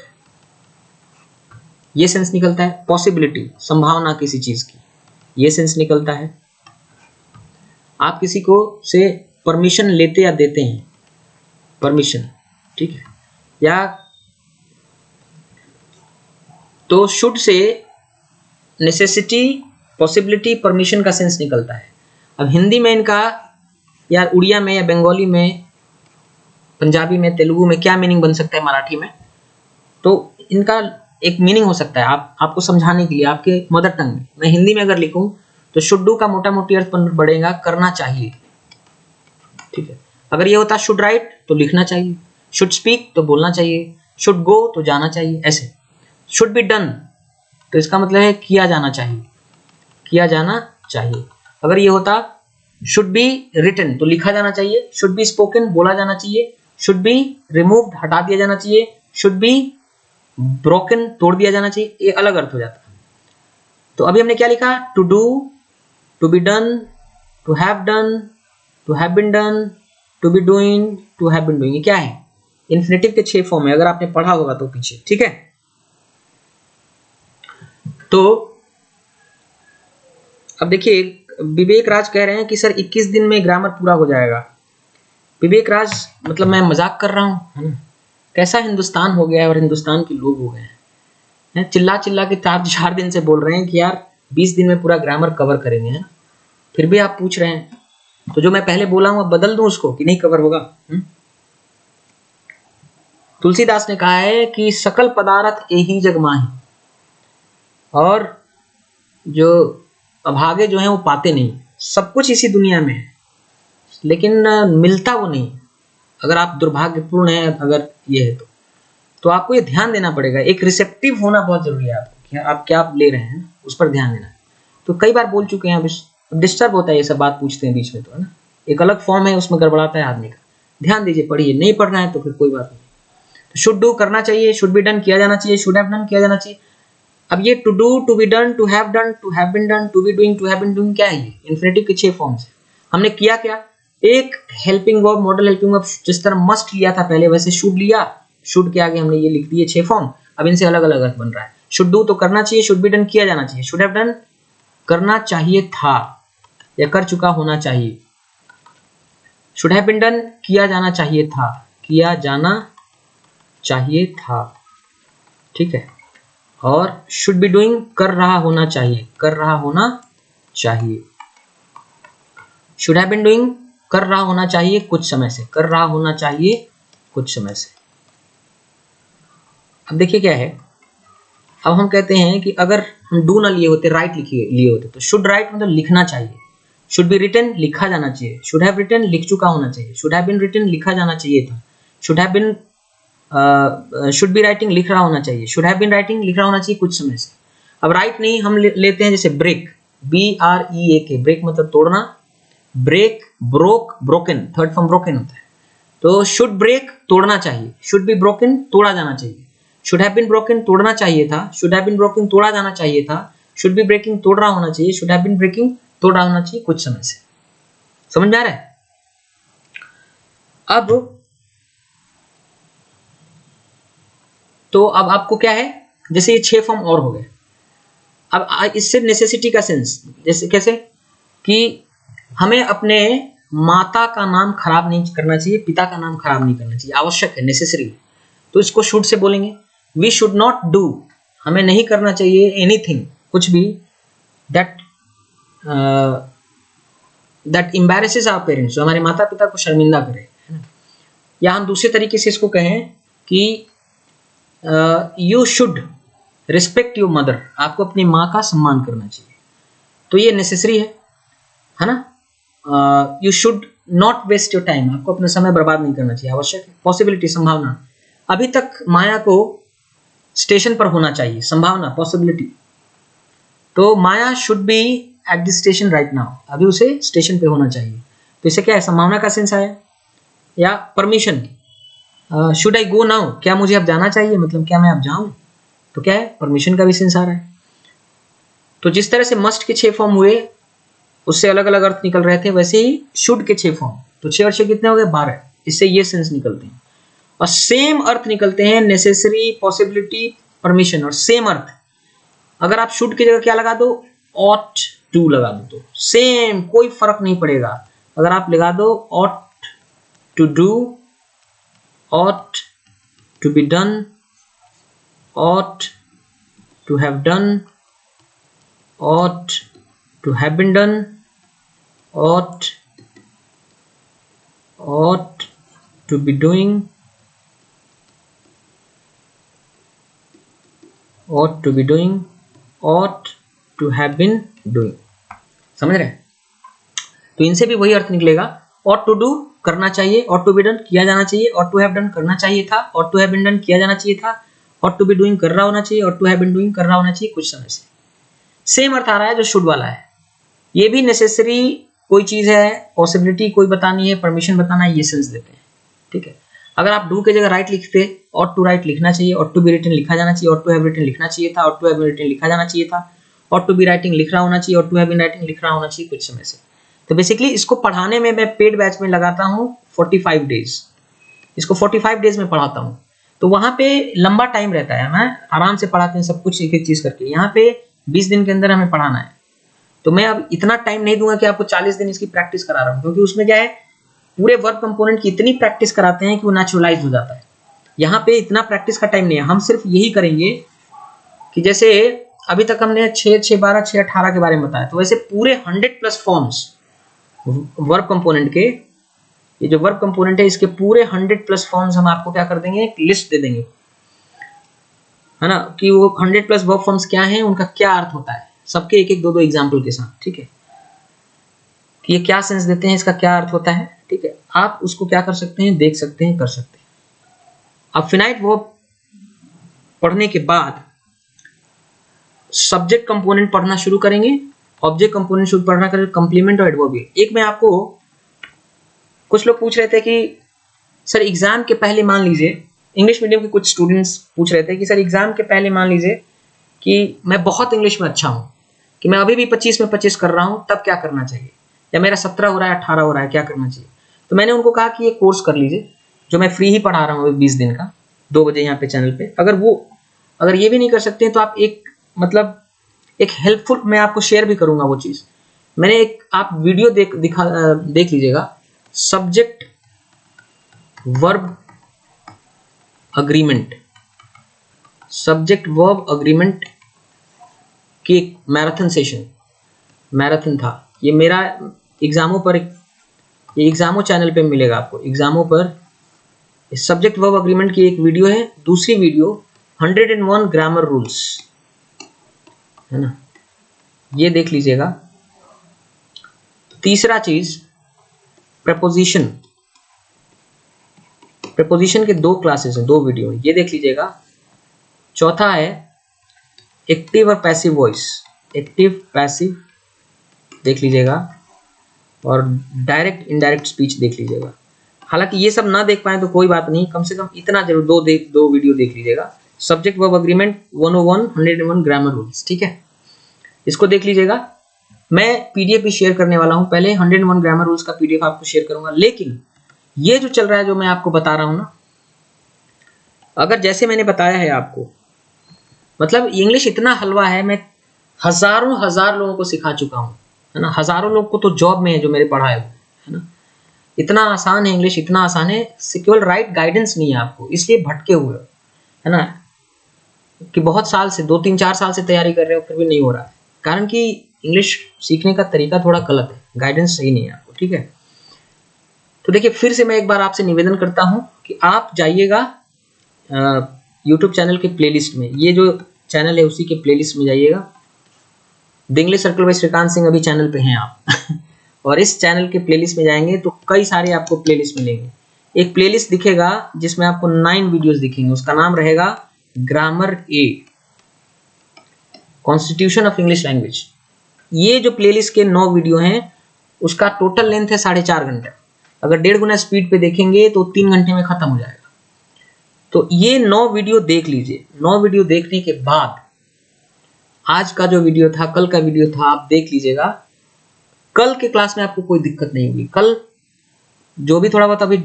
ये सेंस निकलता है। पॉसिबिलिटी, संभावना किसी चीज की, ये सेंस निकलता है। आप किसी को से परमिशन लेते या देते हैं, परमिशन, ठीक है। या तो should say necessity possibility, permission का सेंस निकलता है। अब हिंदी में इनका या उड़िया में या बंगाली में, पंजाबी में, तेलुगु में क्या मीनिंग बन सकता है, मराठी में, तो इनका एक मीनिंग हो सकता है आपको समझाने के लिए आपके मदर टंग में। मैं हिंदी में अगर लिखूं तो शुड डू का मोटा मोटी अर्थ बढ़ेगा करना चाहिए, ठीक है। अगर ये होता शुड राइट तो लिखना चाहिए, शुड स्पीक तो बोलना चाहिए, शुड गो तो जाना चाहिए, ऐसे। शुड बी डन तो इसका मतलब है किया जाना चाहिए, किया जाना चाहिए। अगर ये होता शुड बी रिटन तो लिखा जाना चाहिए, शुड बी स्पोकन बोला जाना चाहिए, शुड बी रिमूव्ड हटा दिया जाना चाहिए, शुड बी ब्रोकन तोड़ दिया जाना चाहिए, ये अलग अर्थ हो जाता है। तो अभी हमने क्या लिखा, to do, to be done, to have been done, to be doing, to have been doing. ये क्या है, इन्फिनेटिव के 6 फॉर्म है, अगर आपने पढ़ा होगा तो पीछे, ठीक है। तो अब देखिए विवेक राज कह रहे हैं कि सर 21 दिन में ग्रामर पूरा हो जाएगा। विवेक राज मतलब मैं मजाक कर रहा हूं, है ना? कैसा हिंदुस्तान हो गया है और हिंदुस्तान के लोग हो गए हैं, चिल्ला चिल्ला के 4 दिन से बोल रहे हैं कि यार 20 दिन में पूरा ग्रामर कवर करेंगे, है ना? फिर भी आप पूछ रहे हैं, तो जो मैं पहले बोला हूं बदल दूं उसको कि नहीं कवर होगा? तुलसीदास ने कहा है कि सकल पदार्थ यही जग माही, और जो अभागे जो है वो पाते नहीं, सब कुछ इसी दुनिया में है लेकिन मिलता वो नहीं। अगर आप दुर्भाग्यपूर्ण है, अगर ये है तो आपको ये ध्यान देना पड़ेगा, एक रिसेप्टिव होना बहुत जरूरी है आपको, कि आप क्या ले रहे हैं उस पर ध्यान देना। तो कई बार बोल चुके हैं, अब डिस्टर्ब होता है, ये सब बात पूछते हैं बीच में, तो है ना, एक अलग फॉर्म है उसमें गड़बड़ाता है आदमी का। ध्यान दीजिए, पढ़िए, नहीं पढ़ना है तो फिर कोई बात नहीं। तो शुड डू करना चाहिए, शुड बी डन किया जाना चाहिए, शुड हैव डन किया जाना चाहिए। अब ये to do, to be done, to have done, to have been done, to be doing, to have been doing, क्या है ये? इन्फिनेटिव के 6 फॉर्म्स है। हमने किया क्या, एक helping verb, model helping verb, जिस तरह मस्ट लिया था पहले वैसे शुड लिया, शुड के आगे हमने ये लिख दिए 6 फॉर्म। अब इनसे अलग अलग अर्थ बन रहा है। शुड डू तो करना चाहिए, शुड बी डन किया जाना चाहिए, शुड हैव डन करना चाहिए था या कर चुका होना चाहिए, शुड हैव बीन डन किया जाना चाहिए था, किया जाना चाहिए था, ठीक है। और शुड बी डूइंग कर रहा होना चाहिए, कर रहा होना चाहिए। शुड हैव बीन डूइंग कर रहा होना चाहिए कुछ समय से, कर रहा होना चाहिए कुछ समय से। अब देखिए क्या है, अब हम कहते हैं कि अगर हम डू ना लिए होते, राइट लिए होते, तो शुड राइट मतलब लिखना चाहिए, शुड बी रिटन लिखा जाना चाहिए, शुड हैव रिटन लिख चुका होना चाहिए, शुड हैव बीन रिटन लिखा जाना चाहिए था, should have been should be writing लिख रहा होना चाहिए, शुड हैव बीन राइटिंग लिख रहा होना चाहिए कुछ समय से। अब राइट नहीं हम लेते हैं, जैसे ब्रेक, BREAK, ब्रेक मतलब तोड़ना, break, broke, broken, third form broken होता है। तो शुड ब्रेक तोड़ना चाहिए, शुड बी ब्रोकन तोड़ा जाना चाहिए, शुड हैव बीन ब्रोकन तोड़ना चाहिए था, शुड हैव बीन ब्रोकन तोड़ा जाना चाहिए था, शुड बी ब्रेकिंग तोड़ रहा होना चाहिए, शुड हैव बीन ब्रेकिंग तोड़ रहा होना चाहिए कुछ समय से। समझ में आ रहा है? अब तो अब आपको क्या है, जैसे ये 6 फॉर्म और हो गए। अब इससे नेसेसिटी का सेंस, जैसे कैसे कि हमें अपने माता का नाम खराब नहीं करना चाहिए, पिता का नाम खराब नहीं करना चाहिए, आवश्यक है, नेसेसरी। तो इसको शुड से बोलेंगे, वी शुड नॉट डू, हमें नहीं करना चाहिए एनीथिंग, कुछ भी, दैट एम्बैरेसेस आवर पेरेंट्स, जो हमारे माता पिता को शर्मिंदा करे, है ना। या हम दूसरे तरीके से इसको कहें कि you should respect your mother, आपको अपनी माँ का सम्मान करना चाहिए। तो ये नेसेसरी है ना। You should not waste your time, आपको अपना समय बर्बाद नहीं करना चाहिए, आवश्यक है। पॉसिबिलिटी, संभावना, अभी तक माया को स्टेशन पर होना चाहिए, संभावना, पॉसिबिलिटी। तो Maya should be at the station right now, अभी उसे स्टेशन पे होना चाहिए। तो इसे क्या है, संभावना का सेंस आया। या permission, should I go now, क्या मुझे अब जाना चाहिए, मतलब क्या मैं अब जाऊं, तो क्या है, परमिशन का भी सेंस आ रहा है। तो जिस तरह से मस्ट के 6 फॉर्म हुए, उससे अलग अलग अर्थ निकल रहे थे, वैसे ही शुड के 6 फॉर्म, तो 6 और 6 कितने हो गए, 12। इससे ये सेंस निकलते हैं और सेम अर्थ निकलते हैं, नेसेसरी, पॉसिबिलिटी, परमिशन, और सेम अर्थ। अगर आप शुड की जगह क्या लगा दो, ऑट टू लगा दो, तो सेम, कोई फर्क नहीं पड़ेगा। अगर आप लगा दो ऑट टू डू, ought to be done, ought to have done, ought to have been done, ought to be doing, ought to be doing, ought to have been doing। समझ रहे हैं? तो इनसे भी वही अर्थ निकलेगा, ought to do करना चाहिए, ought to be done किया जाना चाहिए, ought to have done करना चाहिए था, ought to have been done किया जाना चाहिए था, ought to be doing कर रहा होना चाहिए, ought to have been doing कर रहा होना चाहिए कुछ समय से। सेम अर्थ आ रहा है जो शुड वाला है। ये भी नेसेसरी कोई चीज है, पॉसिबिलिटी कोई बतानी है, परमिशन बताना है, ये सेंस देते हैं। ठीक है, अगर आप डू के जगह राइट लिखते, ought to write लिखना चाहिए, ought to be written लिखा जाना चाहिए, ought to have written लिखना चाहिए था, ought to have been written लिखा जाना चाहिए था, ought to be writing लिख रहा होना चाहिए, ought to have been writing लिख रहा होना चाहिए कुछ समय से। तो बेसिकली इसको पढ़ाने में मैं पेड बैच में लगाता हूँ 45 डेज, इसको 45 डेज में पढ़ाता हूँ। तो वहां पे लंबा टाइम रहता है, मैं आराम से पढ़ाते हैं सब कुछ एक एक चीज करके। यहाँ पे 20 दिन के अंदर हमें पढ़ाना है, तो मैं अब इतना टाइम नहीं दूंगा कि आपको 40 दिन इसकी प्रैक्टिस करा रहा हूँ, क्योंकि उसमें क्या है पूरे वर्ब कंपोनेंट की इतनी प्रैक्टिस कराते हैं कि वो नेचुरलाइज हो जाता है। यहाँ पे इतना प्रैक्टिस का टाइम नहीं है, हम सिर्फ यही करेंगे कि जैसे अभी तक हमने 6, 6, 12, 6, 18 के बारे में बताया, तो वैसे पूरे 100+ फॉर्म्स वर्ब कंपोनेंट के, ये जो वर्ब कंपोनेंट है इसके पूरे 100+ फॉर्म्स हम आपको क्या कर देंगे, एक लिस्ट दे देंगे, है ना, कि वो 100+ वर्ब फॉर्म्स क्या हैं, उनका क्या अर्थ होता है, सबके एक एक दो एग्जाम्पल के साथ। ठीक है, कि ये क्या सेंस देते हैं, इसका क्या अर्थ होता है। ठीक है, आप उसको क्या कर सकते हैं, देख सकते हैं, कर सकते हैं। अब फिनाइट वर्ब पढ़ने के बाद सब्जेक्ट कंपोनेंट पढ़ना शुरू करेंगे, ऑब्जेक्ट कंपोनेंट शुरू पढ़ना करेंगे, कंप्लीमेंट और एडवर्बियल। एक मैं आपको, कुछ लोग पूछ रहे थे कि सर एग्जाम के पहले मान लीजिए, इंग्लिश मीडियम के कुछ स्टूडेंट्स पूछ रहे थे कि सर एग्जाम के पहले मान लीजिए कि मैं बहुत इंग्लिश में अच्छा हूँ, कि मैं अभी भी 25 में 25 कर रहा हूँ, तब क्या करना चाहिए, या मेरा 17 हो रहा है, 18 हो रहा है, क्या करना चाहिए। तो मैंने उनको कहा कि ये कोर्स कर लीजिए जो मैं फ्री ही पढ़ा रहा हूँ 20 दिन का, 2 बजे यहाँ पे चैनल पे। अगर ये भी नहीं कर सकते हैं तो आप एक हेल्पफुल, मैं आपको शेयर भी करूंगा वो चीज, मैंने एक आप वीडियो देख लीजिएगा, subject verb agreement, subject verb agreement की एक मैराथन था। ये मेरा एग्जामों पर, ये एग्जामों चैनल पे मिलेगा आपको, एग्जामों पर सब्जेक्ट वर्ब अग्रीमेंट की एक वीडियो है। दूसरी वीडियो 101 ग्रामर रूल्स, है ना, ये देख लीजिएगा। तीसरा चीज प्रपोजिशन के 2 क्लासेस हैं, 2 वीडियो, ये देख लीजिएगा। चौथा है एक्टिव और पैसिव वॉइस, एक्टिव पैसिव देख लीजिएगा, और डायरेक्ट इनडायरेक्ट स्पीच देख लीजिएगा। हालांकि ये सब ना देख पाए तो कोई बात नहीं, कम से कम इतना जरूर 2 वीडियो देख लीजिएगा। Subject verb agreement 101 grammar rules, ठीक है, इसको देख लीजिएगा। मैं पीडीएफ भी शेयर करने वाला हूं, पहले 101 ग्रामर रूल्स का पीडीएफ आपको शेयर करूंगा। लेकिन ये जो चल रहा है, जो मैं आपको बता रहा हूं ना, अगर जैसे मैंने बताया है आपको, मतलब इंग्लिश इतना हलवा है, मैं हजार लोगों को सिखा चुका हूं, है ना, हजारों लोग को तो जॉब में है जो मेरे पढ़ाए, है ना, इतना आसान है इंग्लिश, इतना आसान है, केवल राइट गाइडेंस नहीं है आपको, इसलिए भटके हुए हो, है ना, कि बहुत साल से 2, 3, 4 साल से तैयारी कर रहे हो फिर भी नहीं हो रहा है, कारण कि इंग्लिश सीखने का तरीका थोड़ा गलत है, गाइडेंस सही नहीं है आपको। ठीक है, तो देखिए फिर से मैं एक बार आपसे निवेदन करता हूं कि आप जाइएगा यूट्यूब चैनल के प्लेलिस्ट में, ये जो चैनल है उसी के प्लेलिस्ट में जाइएगा। The English circle by Shrikant Singh अभी चैनल पे हैं आप और इस चैनल के प्लेलिस्ट में जाएंगे तो कई सारे आपको प्लेलिस्ट मिलेंगे। एक प्लेलिस्ट दिखेगा जिसमें आपको 9 वीडियोस दिखेंगे, उसका नाम रहेगा grammar A, constitution of English language. ये जो प्लेलिस्ट के 9 वीडियो हैं, उसका टोटल लेंथ है 4.5 घंटे। अगर 1.5 गुना स्पीड पे देखेंगे तो 3 घंटे में खत्म हो जाएगा। तो ये 9 वीडियो देख लीजिए। 9 वीडियो देखने के बाद आज का जो वीडियो था, कल का वीडियो था, आप देख लीजिएगा। कल के क्लास में आपको कोई दिक्कत नहीं होगी। कल जो भी थोड़ा बहुत अभी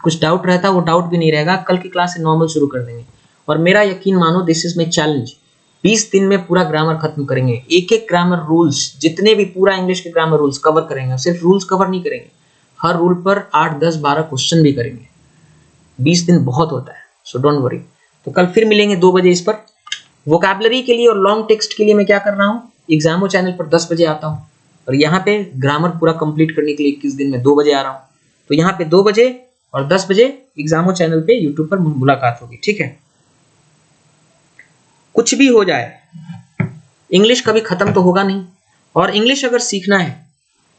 कुछ डाउट रहता है वो डाउट भी नहीं रहेगा। कल की क्लास से नॉर्मल शुरू कर देंगे और मेरा यकीन मानो, दिस इज माई चैलेंज, 20 दिन में पूरा ग्रामर खत्म करेंगे। एक एक ग्रामर रूल्स, जितने भी पूरा इंग्लिश के ग्रामर रूल्स कवर करेंगे। सिर्फ रूल्स कवर नहीं करेंगे, हर रूल पर 8, 10, 12 क्वेश्चन भी करेंगे। 20 दिन बहुत होता है, सो डोंट वरी। तो कल फिर मिलेंगे 2 बजे इस पर। वोकैबुलरी के लिए और लॉन्ग टेक्स्ट के लिए मैं क्या कर रहा हूँ, एग्जामो चैनल पर 10 बजे आता हूँ। और यहाँ पे ग्रामर पूरा कंप्लीट करने के लिए 21 दिन में 2 बजे आ रहा हूँ। तो यहाँ पे 2 बजे और 10 बजे एग्जामो चैनल पे यूट्यूब पर मुलाकात होगी, ठीक है। कुछ भी हो जाए, इंग्लिश कभी खत्म तो होगा नहीं, और इंग्लिश अगर सीखना है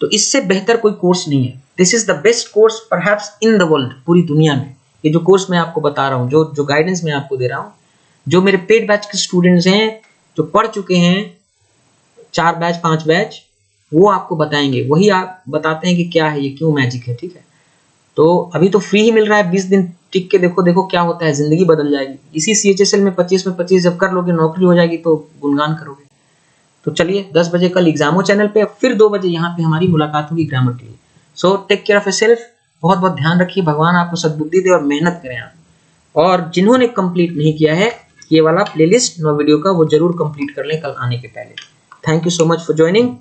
तो इससे बेहतर कोई कोर्स नहीं है। This is the best course perhaps in the world, पूरी दुनिया में। ये जो कोर्स मैं आपको बता रहा हूँ, जो गाइडेंस मैं आपको दे रहा हूँ, जो मेरे पेड बैच के स्टूडेंट्स हैं जो पढ़ चुके हैं 4 बैच 5 बैच, वो आपको बताएंगे, वही आप बताते हैं कि क्या है ये, क्यों मैजिक है, ठीक है। तो अभी तो फ्री ही मिल रहा है, 20 दिन टिक के देखो, देखो क्या होता है, जिंदगी बदल जाएगी। इसी CHSL में 25 जब कर लोगे, नौकरी हो जाएगी तो गुणगान करोगे। तो चलिए 10 बजे कल एग्जामो चैनल पे, फिर 2 बजे यहाँ पे हमारी मुलाकात होगी ग्रामर के लिए। So take care of yourself, बहुत बहुत ध्यान रखिए, भगवान आपको सद्बुद्धि दे और मेहनत करें आप। और जिन्होंने कंप्लीट नहीं किया है ये वाला प्लेलिस्ट 9 वीडियो का, वो जरूर कंप्लीट कर लें कल आने के पहले। Thank you so much for joining.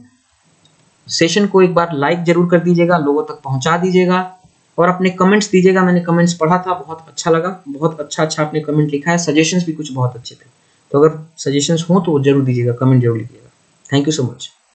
Session को एक बार लाइक जरूर कर दीजिएगा, लोगों तक पहुंचा दीजिएगा और अपने कमेंट्स दीजिएगा। मैंने कमेंट्स पढ़ा था, बहुत अच्छा लगा, बहुत अच्छा आपने कमेंट लिखा है। सजेशंस भी कुछ बहुत अच्छे थे, तो अगर सजेशंस हो तो जरूर दीजिएगा, कमेंट जरूर लीजिएगा। Thank you so much.